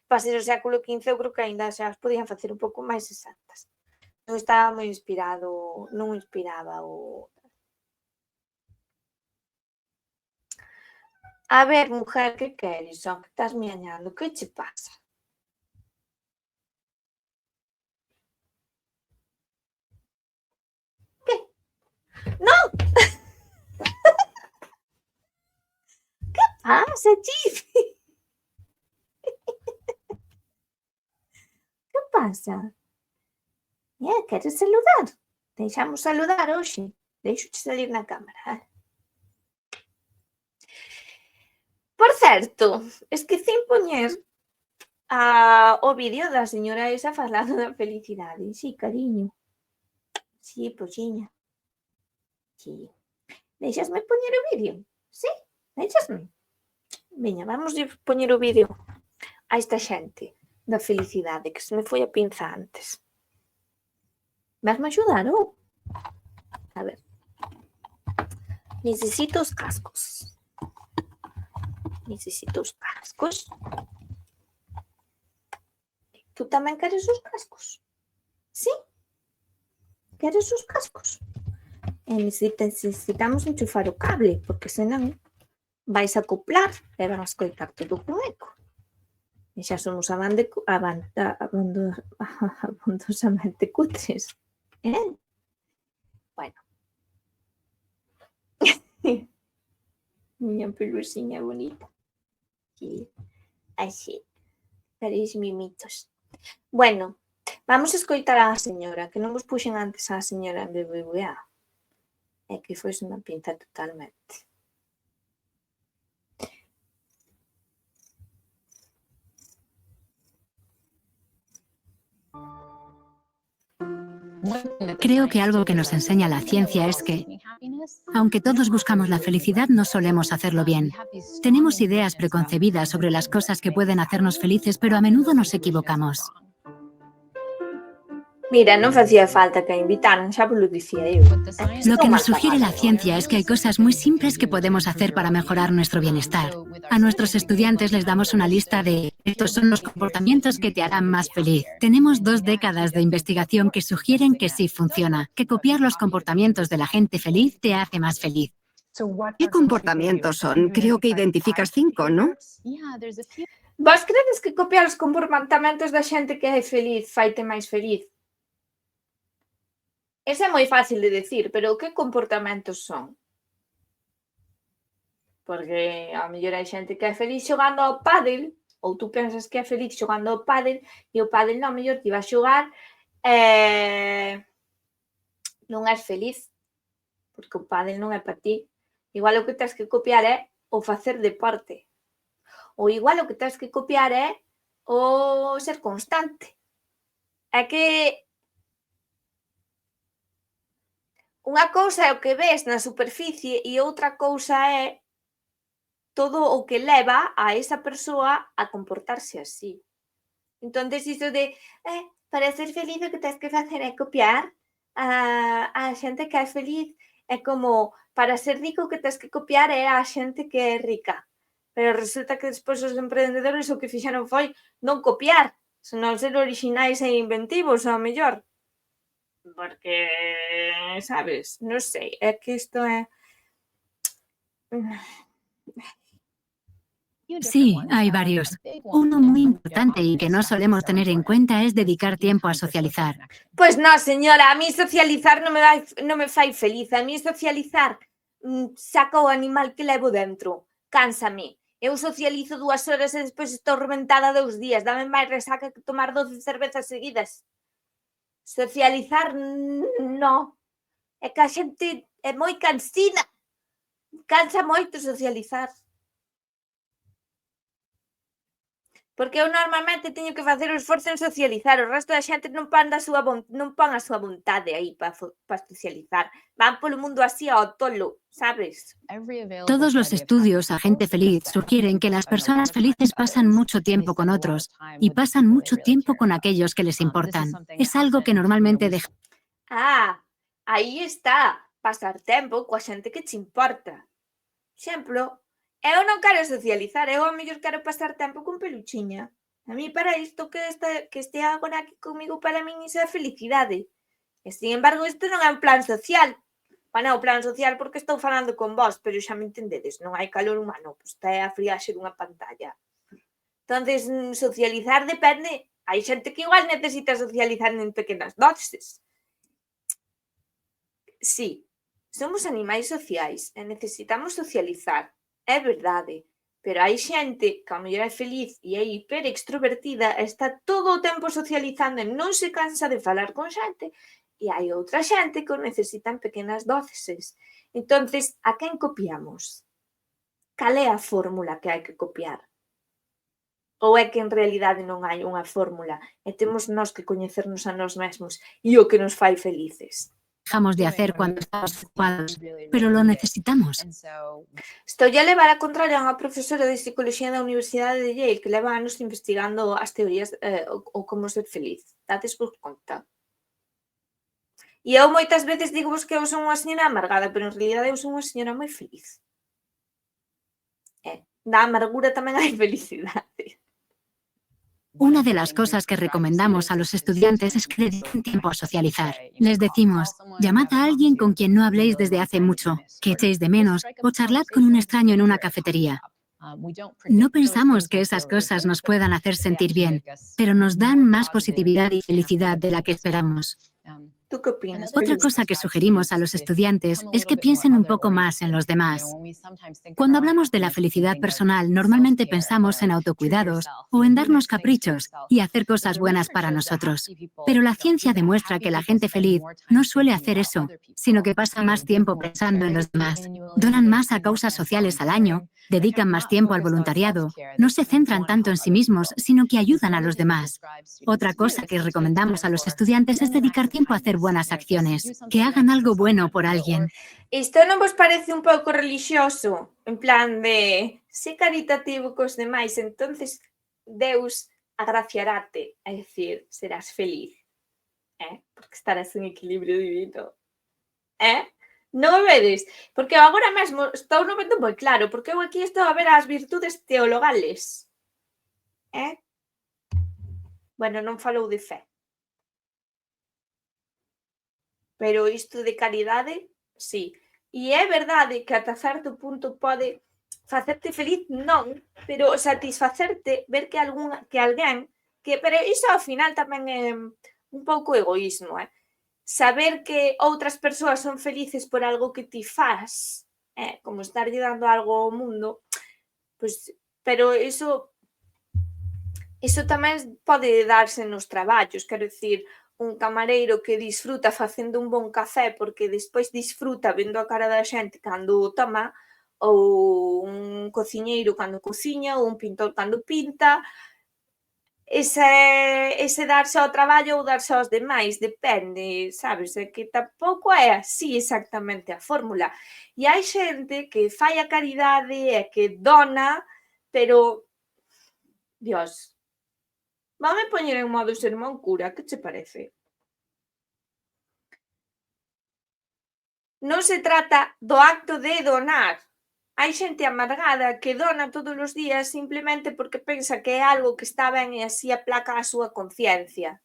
Para ser o século XV eu creo que aínda xa as podían facer un pouco máis exactas. Non estaba moi inspirado, non inspiraba o... A ver, mujer, que queres? Só que estás miañando, que che pasa? Que? Non! Que pasa, Chifi? Que pasa? Queres saludar? Deixamos saludar hoxe. Deixoche salir na cámara. Por certo, esquecín poñer o vídeo da señora esa falando da felicidade. Sí, cariño. Sí, poxiña. Sí. Deixasme poñer o vídeo? Sí? Deixasme? Veña, vamos poñer o vídeo a esta xente da felicidade, que se me foi a pinza antes. Vasme axudar, ou? A ver. Necesito os cascos. Necesito os cascos. Tú tamén queres os cascos? Sí? Queres os cascos? Necesitamos enchufar o cable, porque senón vais a acoplar e van a escoitar todo con eco. E xa somos abondosamente cutres. Bueno. Miña pelusiña bonita. Sí. Así. Paréis mimitos. Bueno, vamos a escoitar a señora, que non vos puxen antes a señora en BBVA. É que foi unha pinta totalmente. Creo que algo que nos enseña la ciencia es que, aunque todos buscamos la felicidad, no solemos hacerlo bien. Tenemos ideas preconcebidas sobre las cosas que pueden hacernos felices, pero a menudo nos equivocamos. Mira, non facía falta que a invitaran, xa vos lo dicía eu. Lo que nos sugiere la ciencia es que hay cosas muy simples que podemos hacer para mejorar nuestro bienestar. A nuestros estudiantes les damos una lista de estos son los comportamientos que te harán más feliz. Tenemos 2 décadas de investigación que sugieren que sí funciona, que copiar los comportamientos de la gente feliz te hace más feliz. ¿Qué comportamientos son? Creo que identificas 5, ¿no? Vos credes que copiar os comportamentos da xente que é feliz faite máis feliz? Ese é moi fácil de decir, pero que comportamentos son? Porque a mellor hai xente que é feliz xogando ao pádel Ou tú pensas que é feliz xogando ao pádel e o pádel non, mellor te iba a xogar non és feliz porque o pádel non é para ti. Igual o que tens que copiar é o facer deporte. Ou igual o que tens que copiar é o ser constante. É que unha cousa é o que ves na superficie e outra cousa é todo o que leva a esa persoa a comportarse así. Entonces, iso de para ser feliz o que tens que facer é copiar a xente que é feliz. É como, para ser rico o que tens que copiar é a xente que é rica. Pero resulta que despois os emprendedores o que fixeron foi non copiar, senón ser orixinais e inventivos, ao mellor. Porque, sabes, non sei, é que isto é... Sí, hay varios. Uno muy importante y que no solemos tener en cuenta es dedicar tiempo a socializar. Pois non, señora, a mí socializar non me fai feliz. A mí socializar saca o animal que levo dentro. Cánsame. Eu socializo 2 horas e despois estou reventada 2 días. Dame máis resaca que tomar 12 cervezas seguidas. Socializar, non. É que a xente é moi cansina. Cansa moito socializar. Porque eu normalmente teño que facer o esforzo en socializar, o resto da xente non pon a súa vontade aí para socializar. Van polo mundo así ao tolo, sabes? Todos los estudios a gente feliz sugieren que las personas felices pasan mucho tiempo con otros y pasan mucho tiempo con aquellos que les importan. Es algo que normalmente dejamos. Aí está, pasar tempo coa xente que te importa. Exemplo, eu non quero socializar, eu ao mellor quero pasar tempo con Peluchiña. A mí para isto que este agora aquí comigo, para min iso é felicidade. E, sin embargo, isto non é un plan social. Bueno, o plan social porque estou falando con vos, pero xa me entendedes, non hai calor humano, pois está a friaxe dunha pantalla. Entonces, socializar depende. Hai xente que igual necesita socializar en pequenas doses. Sí, somos animais sociais e necesitamos socializar. É verdade, pero hai xente que ao mellor é feliz e é hiper extrovertida e está todo o tempo socializando e non se cansa de falar con xente, e hai outra xente que o necesita en pequenas dosis. Entonces, a quen copiamos? Cal é a fórmula que hai que copiar? Ou é que en realidade non hai unha fórmula e temos nós que coñecernos a nós mesmos e o que nos fai felices? De hacer cuando estamos ocupados, pero lo necesitamos. Estou a levar a contraria a unha profesora de psicología da Universidade de Yale que leva anos investigando as teorías ou como ser feliz. Dades por conta. E eu moitas veces digo vos que eu son unha señora amargada, pero en realidade eu son unha señora moi feliz. Da amargura tamén hai felicidade. Una de las cosas que recomendamos a los estudiantes es que dediquen tiempo a socializar. Les decimos, llamad a alguien con quien no habléis desde hace mucho, que echéis de menos, o charlad con un extraño en una cafetería. No pensamos que esas cosas nos puedan hacer sentir bien, pero nos dan más positividad y felicidad de la que esperamos. ¿Tú qué opinas? Otra cosa que sugerimos a los estudiantes es que piensen un poco más en los demás. Cuando hablamos de la felicidad personal, normalmente pensamos en autocuidados o en darnos caprichos y hacer cosas buenas para nosotros. Pero la ciencia demuestra que la gente feliz no suele hacer eso, sino que pasa más tiempo pensando en los demás. Donan más a causas sociales al año, dedican más tiempo al voluntariado, no se centran tanto en sí mismos, sino que ayudan a los demás. Otra cosa que recomendamos a los estudiantes es dedicar tiempo a hacer buenas acciones, que hagan algo bueno por alguien. Isto non vos parece un pouco relixioso? En plan de, sé caritativo cos demais, entonces Deus agraciarate, é dicir, serás feliz, porque estarás en equilibrio divino, non o vedes? Porque agora mesmo estou no vendo moi claro, porque eu aquí estou a ver as virtudes teologales, Bueno, non falou de fe. Pero isto de caridade, sí. E é verdade que ata certo punto pode facerte feliz, non, pero satisfacerte ver que alguén, pero iso ao final tamén é un pouco egoísmo, saber que outras persoas son felices por algo que ti fas, como estarlle dando algo ao mundo, pois, pero iso Iso tamén pode darse nos traballos, quero dicir, un camareiro que disfruta facendo un bon café porque despois disfruta vendo a cara da xente cando o toma, ou un cociñeiro cando cociña, ou un pintor cando pinta, ese darse ao traballo ou darse aos demais, depende, sabes? É que tampouco é así exactamente a fórmula. E hai xente que fai a caridade e que dona, pero, Dios, vame poñer en modo sermón cura, que che parece? Non se trata do acto de donar. Hai xente amargada que dona todos os días simplemente porque pensa que é algo que está ben e así aplaca a súa conciencia.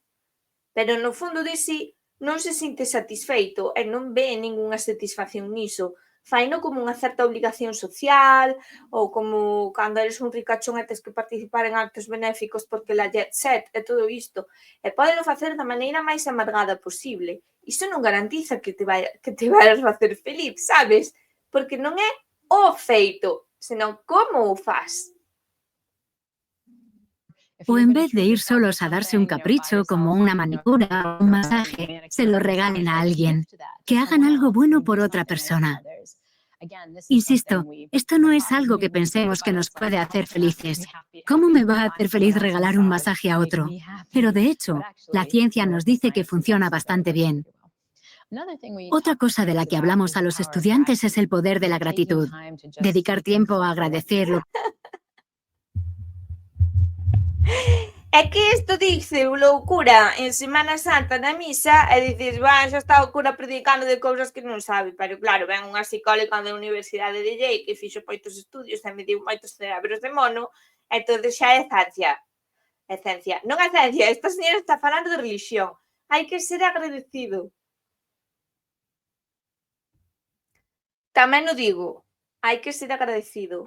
Pero no fondo de si non se sinte satisfeito e non ve ningunha satisfacción niso. Faino como unha certa obligación social ou como cando eres un ricachón e tes que participar en actos benéficos porque la jet set e todo isto. E pódelo facer da maneira máis amargada posible. Iso non garantiza que te vayas facer feliz, sabes? Porque non é o feito, senón como o fas. O en vez de ir solos a darse un capricho como una manicura o un masaje, se lo regalen a alguien. Que hagan algo bueno por otra persona. Insisto, esto no es algo que pensemos que nos puede hacer felices. ¿Cómo me va a hacer feliz regalar un masaje a otro? Pero de hecho, la ciencia nos dice que funciona bastante bien. Otra cosa de la que hablamos a los estudiantes es el poder de la gratitud. Dedicar tiempo a agradecerlo. É que isto dice o loucura en Semana Santa na misa e dices, xa está o cura predicando de cousas que non sabe, pero claro, ven unha psicóloga da Universidade de Yale que fixo moitos estudios e mediu moitos cerebros de mono, e todo xa é ciencia. É ciencia. Non é ciencia, esta señora está falando de religión. Hai que ser agradecido. Tamén o digo, hai que ser agradecido,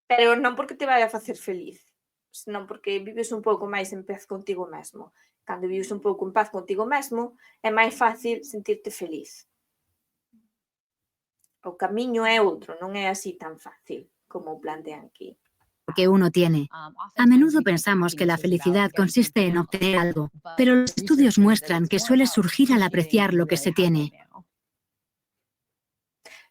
pero non porque te vai a facer feliz, senón porque vives un pouco máis en paz contigo mesmo. Cando vives un pouco en paz contigo mesmo, é máis fácil sentirte feliz. O camiño é outro, non é así tan fácil como o plantean aquí. Que uno tiene. A menudo pensamos que la felicidad consiste en obtener algo, pero los estudios muestran que suele surgir al apreciar lo que se tiene.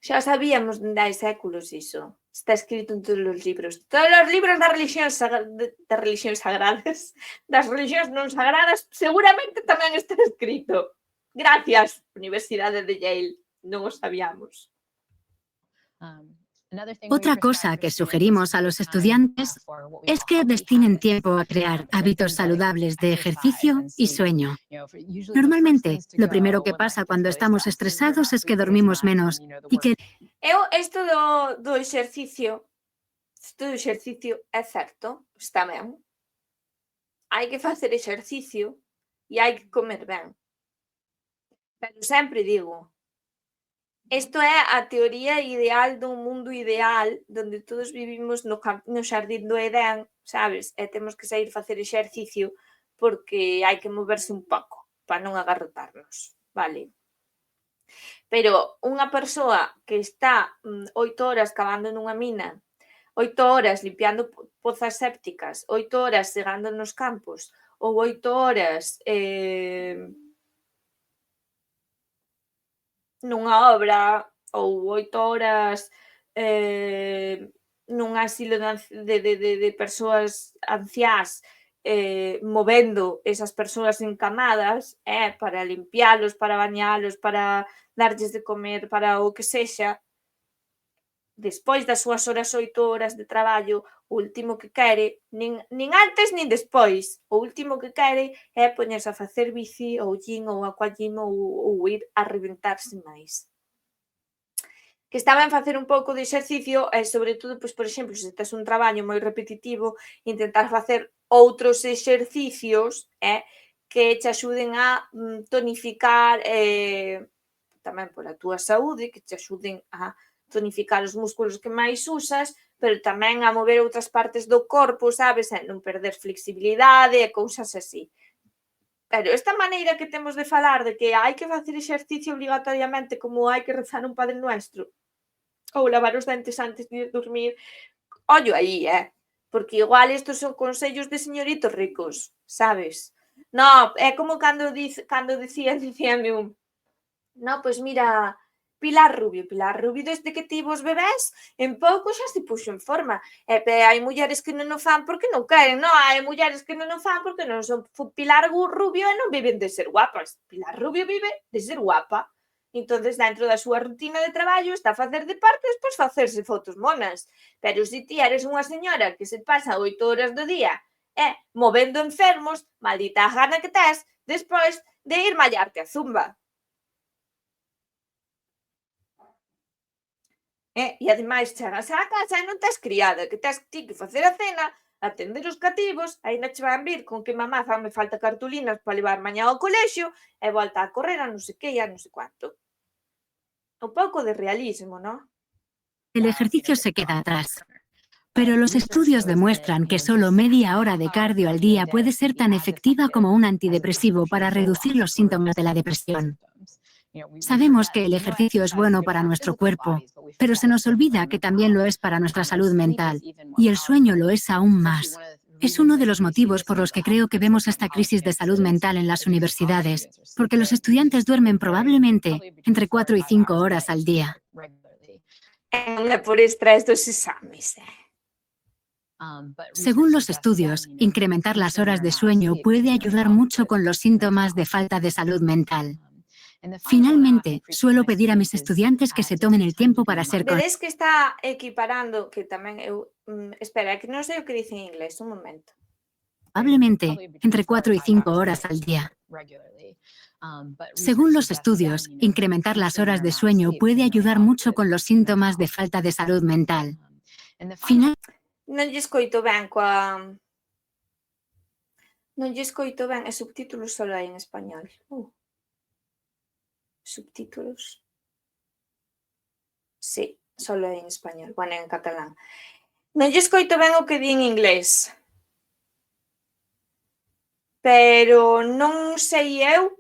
Xa sabíamos dende hai séculos iso. Está escrito en todos os libros. Todos os libros das religións sagradas, das religións non sagradas, seguramente tamén está escrito. Gracias, Universidade de Yale. Non o sabíamos. Otra cosa que sugerimos a los estudiantes es que destinen tiempo a crear hábitos saludables de ejercicio y sueño. Normalmente, lo primero que pasa cuando estamos estresados es que dormimos menos y que Isto do exercicio é certo, está ben. Hai que facer exercicio e hai que comer ben. Pero sempre digo, isto é a teoría ideal dun mundo ideal donde todos vivimos no xardín do Edén, sabes? E temos que sair facer exercicio porque hai que moverse un pouco para non agarrotarnos, vale? Pero unha persoa que está 8 horas cavando nunha mina, 8 horas limpiando pozas sépticas, 8 horas segando nos campos ou 8 horas nunha obra ou 8 horas nun asilo de persoas anciás movendo esas persoas encamadas para limpialos, para bañalos, para darlles de comer, para o que sexa, despois das súas horas 8 horas de traballo, o último que quere, nin antes nin despois, o último que quere é poñerse a facer bici ou gym ou aquagym ou ir a reventarse máis. Que está ben facer un pouco de exercicio e, sobre todo, pois, por exemplo, se tes un traballo moi repetitivo, intentar facer outros exercicios que te axuden a tonificar tamén pola túa saúde, que te axuden a tonificar os músculos que máis usas, pero tamén a mover outras partes do corpo, sabes? E non perder flexibilidade e cousas así. Pero esta maneira que temos de falar de que hai que facer exercicio obrigatoriamente como hai que rezar un Padre Nuestro ou lavar os dentes antes de dormir, ollo aí, Porque igual estos son consellos de señoritos ricos, sabes? No, é como cando dicíame un, no, pois mira, Pilar Rubio desde que tivo os bebés, en pouco xa se puxo en forma. Hai mulleres que non o fan porque non queren, non? Hai mulleres que non o fan porque non son Pilar Rubio e non viven de ser guapas. Pilar Rubio vive de ser guapa. Entonces, dentro da súa rutina de traballo, está a facer deportes, pois facerse fotos monas. Pero se ti eres unha señora que se pasa 8 horas do día movendo enfermos, maldita a gana que tes despois de ir mallarte a zumba. E ademais chegas á casa e non tes criada, que tes ti que facer a cena, atender os cativos, aínda che van vir con que mamá fanme falta cartulinas para levar mañá ao colexio e volta a correr a non sei que e a non sei cuánto. Un pouco de realismo, non? El ejercicio se queda atrás. Pero los estudios demuestran que solo media hora de cardio al día puede ser tan efectiva como un antidepresivo para reducir los síntomas de la depresión. Sabemos que el ejercicio es bueno para nuestro cuerpo, pero se nos olvida que también lo es para nuestra salud mental, y el sueño lo es aún más. Es uno de los motivos por los que creo que vemos esta crisis de salud mental en las universidades, porque los estudiantes duermen probablemente entre 4 y 5 horas al día. Non é por estrés dos exames, Según los estudios, incrementar las horas de sueño puede ayudar mucho con los síntomas de falta de salud mental. Finalmente, suelo pedir a mis estudiantes que se tomen el tiempo para ser Vedes que está equiparando, que tamén eu... espera, que non sei o que dice en inglés, un momento. probablemente entre 4 y 5 horas al día. Según los estudios, incrementar las horas de sueño puede ayudar mucho con los síntomas de falta de salud mental. Non lle escoito ben coa... Non lle escoito ben, e subtítulos solo hai en español. Subtítulos. Sí, solo hai en español, bueno, en catalán. Non lle escoito ben o que di en inglés. Pero non sei eu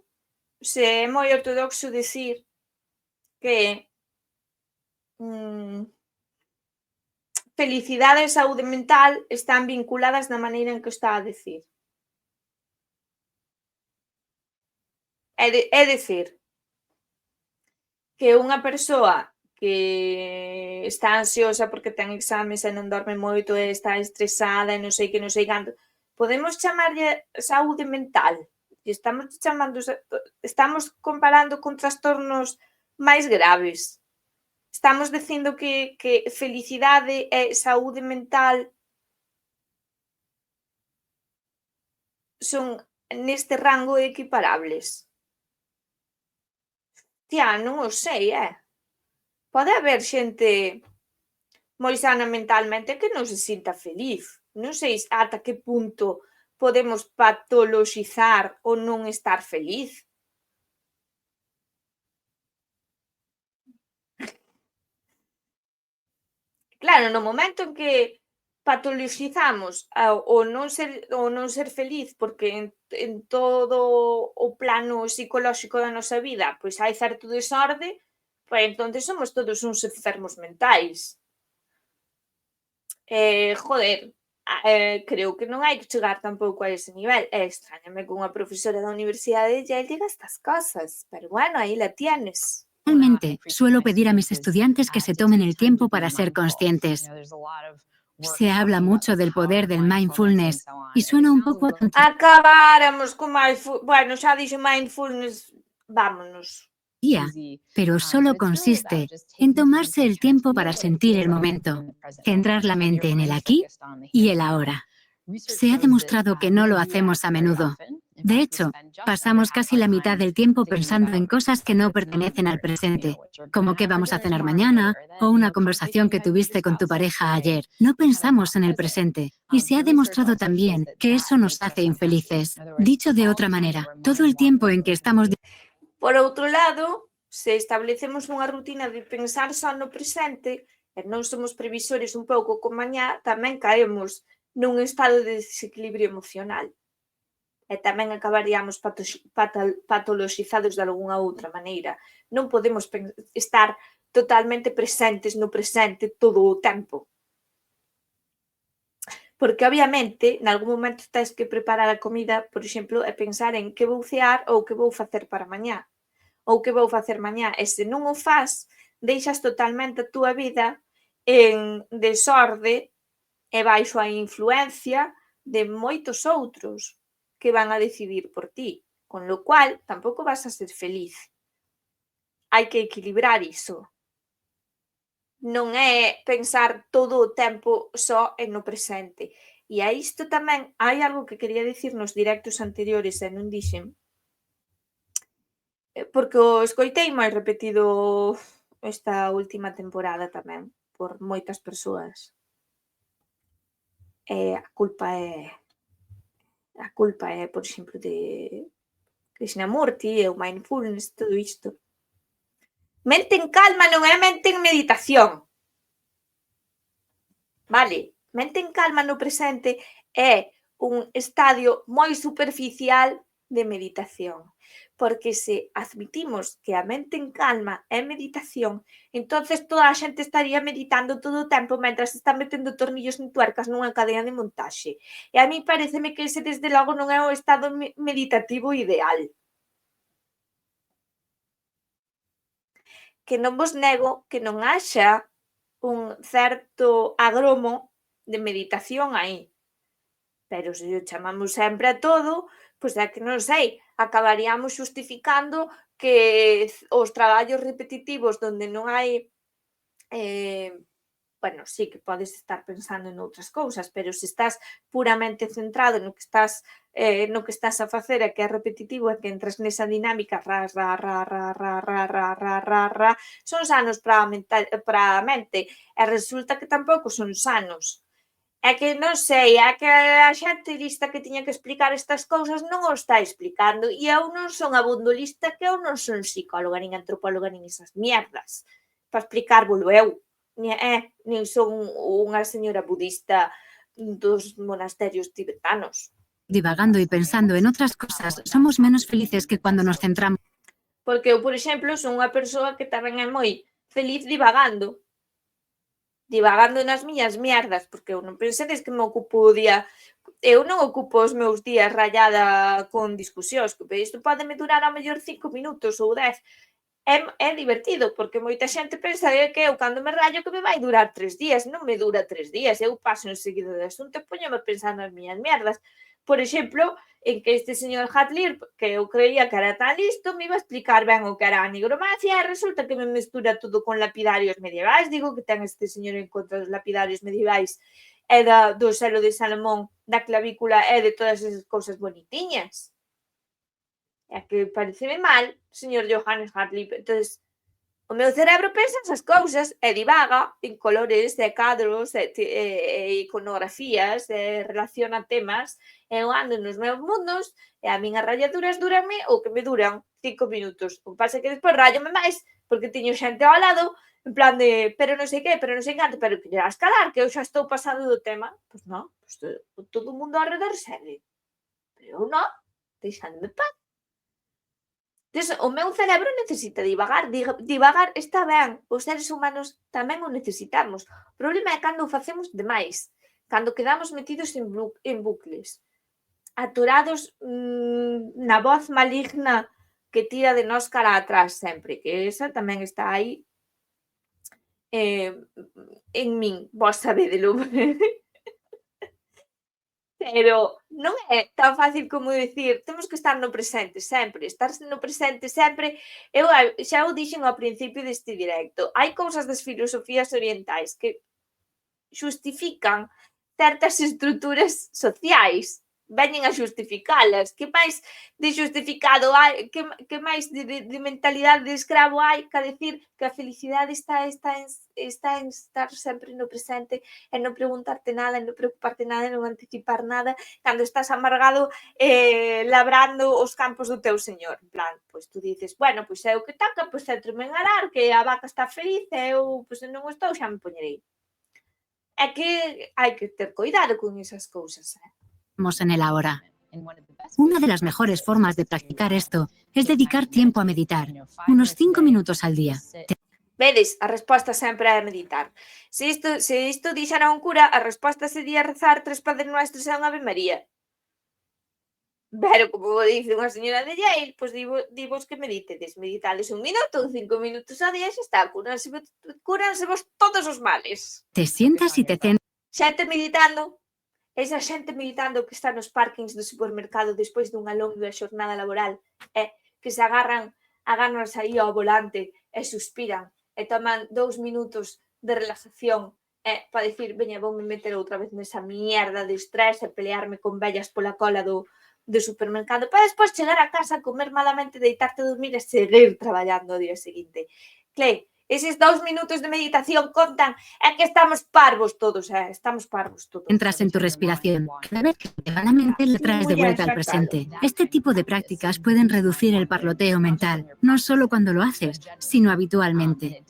se é moi ortodoxo dicir que felicidade e saúde mental están vinculadas na maneira en que está a dicir. É dicir, que unha persoa que está ansiosa porque ten exames e non dorme moito e está estresada e non sei que non sei canto, podemos chamarlle saúde mental? E estamos comparando con trastornos máis graves. Estamos dicindo que felicidade e saúde mental son neste rango equiparables. Tía, non o sei, Pode haber xente moi sana mentalmente que non se sinta feliz. Non sei ata que punto podemos patoloxizar o non estar feliz. Claro, no momento en que patoloxizamos o non ser feliz porque en todo o plano psicolóxico da nosa vida pois hai certo desorde, pois entonces somos todos uns enfermos mentais. Joder, creo que non hai que chegar tampouco a ese nivel. Extrañame que unha profesora da universidade lle diga estas cosas, pero bueno, aí la tienes. Finalmente, suelo pedir a mis estudiantes que se tomen el tiempo para ser conscientes. Se habla mucho del poder del mindfulness y suena un poco a tontería. Acabáramos con mindfulness. Bueno, xa dixo mindfulness, vámonos. Pero solo consiste en tomarse el tiempo para sentir el momento, centrar la mente en el aquí y el ahora. Se ha demostrado que no lo hacemos a menudo. De hecho, pasamos casi la mitad del tiempo pensando en cosas que no pertenecen al presente, como qué vamos a cenar mañana o una conversación que tuviste con tu pareja ayer. No pensamos en el presente, y se ha demostrado también que eso nos hace infelices. Dicho de otra manera, todo el tiempo en que estamos... Por outro lado, se establecemos unha rutina de pensar só no presente e non somos previsores un pouco con mañá, tamén caemos nun estado de desequilibrio emocional. E tamén acabaríamos patoloxizados de algunha outra maneira. Non podemos estar totalmente presentes no presente todo o tempo. Porque, obviamente, nalgún momento tens que preparar a comida, por exemplo, e pensar en que vou cear ou que vou facer para mañá. Ou que vou facer mañá. E se non o fas, deixas totalmente a túa vida en desorde e baixo a influencia de moitos outros que van a decidir por ti. Con lo cual, tampouco vas a ser feliz. Hai que equilibrar iso. Non é pensar todo o tempo só en no presente. E a isto tamén hai algo que quería dicir nos directos anteriores e non dixen, porque o escoitei moi repetido esta última temporada tamén por moitas persoas. A culpa é, por exemplo, de Krishnamurti e o mindfulness, todo isto. Mente en calma non é mente en meditación. Vale? Mente en calma no presente é un estadio moi superficial de meditación. Porque se admitimos que a mente en calma é meditación, entonces toda a xente estaría meditando todo o tempo mentras está metendo tornillos en tuercas nunha cadea de montaxe. E a mí pareceme que ese, desde logo, non é o estado meditativo ideal. Que non vos nego que non haxa un certo agromo de meditación aí. Pero se o chamamos sempre a todo, pois é que non sei, acabaríamos xustificando que os traballos repetitivos donde non hai, bueno, sí que podes estar pensando en outras cousas, pero se estás puramente centrado no que estás a facer e que é repetitivo e que entras nesa dinámica son sanos para a mente e resulta que tampouco son sanos. É que non sei, é que a xente lista que tiña que explicar estas cousas non o está explicando e eu non son abondo lista, que eu non son psicóloga, nin antropóloga, nin esas mierdas para explicárvolo eu. Nin son unha señora budista dos monasterios tibetanos. Divagando y pensando en otras cosas, somos menos felices que cuando nos centramos. Porque eu, por exemplo, son unha persoa que tamén é moi feliz divagando nas miñas mierdas, porque eu non pensedes que me ocupo o día, eu non ocupo os meus días rayada con discusións, que isto pódeme durar a mellor 5 minutos ou 10. É divertido, porque moita xente pensa que eu, cando me rayo, que me vai durar 3 días. Non me dura 3 días, eu paso enseguida de asunto e poñome a pensar nas miñas mierdas. Por exemplo, en que este señor Hadlir, que eu creía que era tan listo, me iba a explicar ben o que era a nigromancia e resulta que me mestura todo con lapidarios medievais. Digo que ten este señor en contra dos lapidarios medievais e do selo de Salomón, da clavícula e de todas esas cousas bonitiñas. É que pareceme mal, señor Johannes Hartlieb. Entonces, o meu cerebro pensa esas cousas e divaga en colores e cadros e iconografías e relaciona temas e eu ando nos meus mundos e a minhas ralladuras duranme o que me duran 5 minutos. O que pasa é que despois rayome máis porque teño xente ao lado en plan de pero non sei que, pero non sei canto, pero que lle vas calar, que eu xa estou pasando do tema. Pois non, pois todo o mundo ao redor segue. Pero eu non, deixándome paz. Entón, o meu cerebro necesita divagar. Divagar está ben, os seres humanos tamén o necesitamos. O problema é cando o facemos demais, cando quedamos metidos en bucles, atorados na voz maligna que tira de nós cara atrás sempre, que esa tamén está aí en min, vos sabédelo. Pero non é tan fácil como dicir, temos que estar no presente sempre, estar no presente sempre. Eu xa o dixen ao principio deste directo, hai cousas das filosofías orientais que xustifican certas estruturas sociais, veñen a xustificalas. Que máis de xustificado hai, que máis de mentalidade de escravo hai que decir que a felicidade está en estar sempre no presente e non preguntarte nada, e non preocuparte nada, e non anticipar nada cando estás amargado labrando os campos do teu señor. En plan, pois tú dices, bueno, pois é o que toca, pois centrome en arar, que a vaca está feliz e eu pois non estou, xa me poñerei. É que hai que ter cuidado con esas cousas, En el ahora. Una de las mejores formas de practicar esto es dedicar tiempo a meditar, unos 5 minutos al día. Vedes, a resposta sempre é meditar. Se isto dixera un cura, a resposta sería rezar 3 Padres Nuestros e unha Ave María. Pero, como dice unha señora de Yale, pois divos que meditedes. Meditades 1 minuto, 5 minutos ao día, xa está. Cúranse vos todos os males. Te sientas y te centras Xente meditando, esa xente meditando que está nos parkings do supermercado despois dunha longa xornada laboral, que se agarran aí ao volante e suspiran e toman 2 minutos de relaxación para dicir, veña, voume meter outra vez nesa mierda de estrés e pelearme con vellas pola cola do supermercado para despois chegar a casa, comer malamente, deitarte a dormir e seguir traballando o día seguinte. Cle, eses 2 minutos de meditación contan, é que estamos parvos todos, estamos parvos todos. en tu respiración. Cada vez que te va la mente, la traes de vuelta al presente. Este tipo de prácticas pueden reducir el parloteo mental, no solo cuando lo haces, sino habitualmente.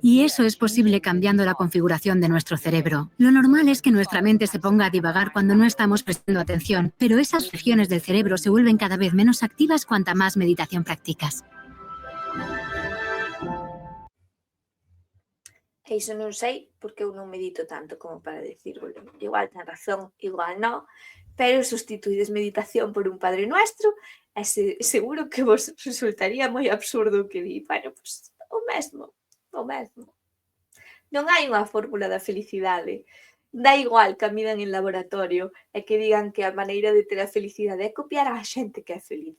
Y eso es posible cambiando la configuración de nuestro cerebro. Lo normal es que nuestra mente se ponga a divagar cuando no estamos prestando atención, pero esas regiones del cerebro se vuelven cada vez menos activas cuanta más meditación practicas. E iso non sei, porque eu non medito tanto como para decirlo. Igual ten razón, igual non, pero sustituídes meditación por un Padre Nuestro e seguro que vos resultaría moi absurdo que di, bueno, pues, o mesmo. Non hai unha fórmula da felicidade. Dá igual que a midan en laboratorio e que digan que a maneira de ter a felicidade é copiar a xente que é feliz.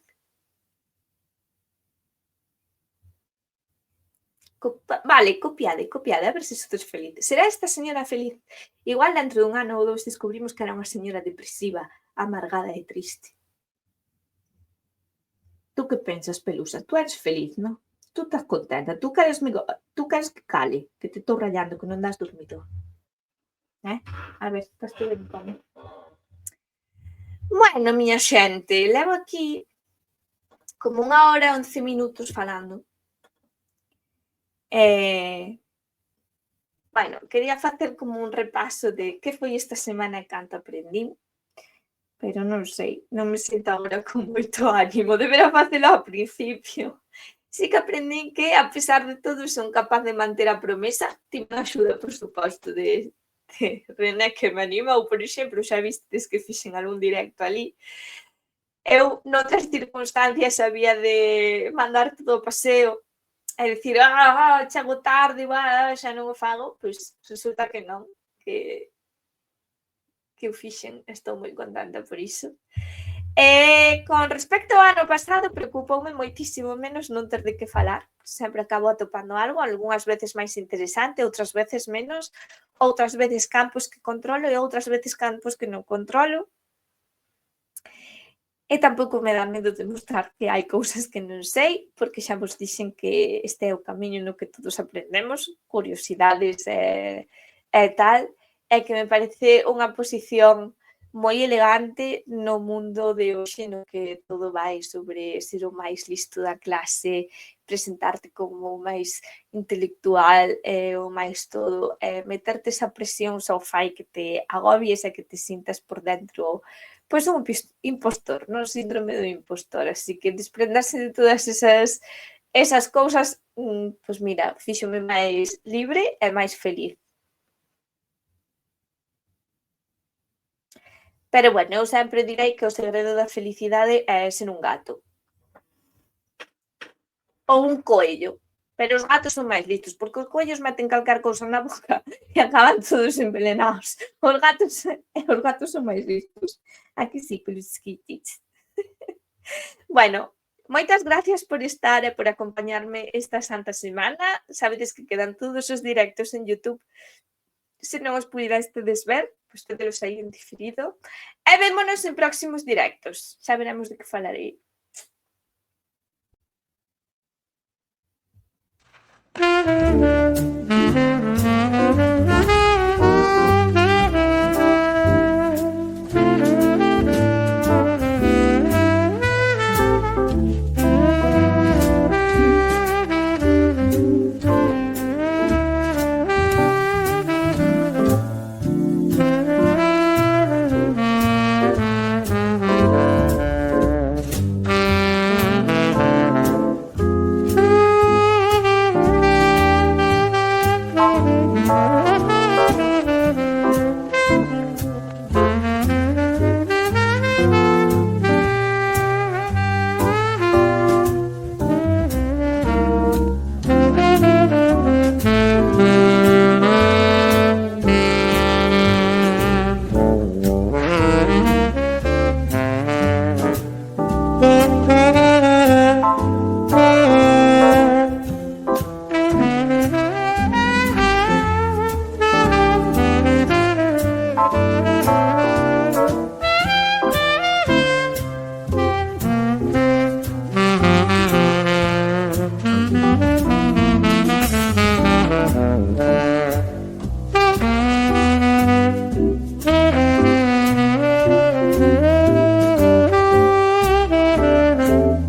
Vale, copiade, a ver se sodes felices. Será esta señora feliz? Igual dentro dun ano ou 2 descubrimos que era unha señora depresiva, amargada e triste. Tú que pensas, Pelusa? Tú eres feliz, non? Tú estás contenta, tú queres que cale, que te estou rayando, que non das dormido. A ver, estás tú ben como. Bueno, miña xente, levo aquí como 1 hora e 11 minutos falando. Bueno, quería facer como un repaso de que foi esta semana e canto aprendín, pero non sei, non me sinto agora con moito ánimo, deberá facelo ao principio. Sí que aprendín que, a pesar de todo, son capaz de manter a promesa. Tive axuda, por suposto, de René, que me animou, por exemplo, xa vistes que fixen algún directo ali. Eu, noutras circunstancias, había de mandar todo o paseo e dicir, chego tarde, xa non o fago, pois resulta que non, que o fixen, estou moi contenta por iso. Con respecto ao ano pasado, preocupoume moitísimo menos non ter de que falar, sempre acabo atopando algo, algunhas veces máis interesante, outras veces menos, outras veces campos que controlo e outras veces campos que non controlo. E tampouco me dá medo de mostrar que hai cousas que non sei, porque xa vos dixen que este é o camiño no que todos aprendemos, curiosidades e tal, e que me parece unha posición moi elegante no mundo de hoxe, no que todo vai sobre ser o máis listo da clase, presentarte como o máis intelectual, o máis todo, meterte esa presión só fai que te agobies e que te sintas por dentro pois un impostor, non? Síndrome do impostor, así que desprenderse de todas esas cousas, pois mira, fíxome máis libre e máis feliz. Pero bueno, eu sempre direi que o segredo da felicidade é ser un gato. Ou un coello. Pero os gatos son máis listos, porque os coellos meten calquer cousa na boca e acaban todos envelenados. Os gatos son máis listos. Aquí sí, pelusquitis. Bueno, moitas gracias por estar e por acompañarme esta santa semana. Sabedes que quedan todos os directos en YouTube. Se non os puidestedes ver, pois tedelos aí en diferido. E vémonos en próximos directos. Xa veremos de que falarei.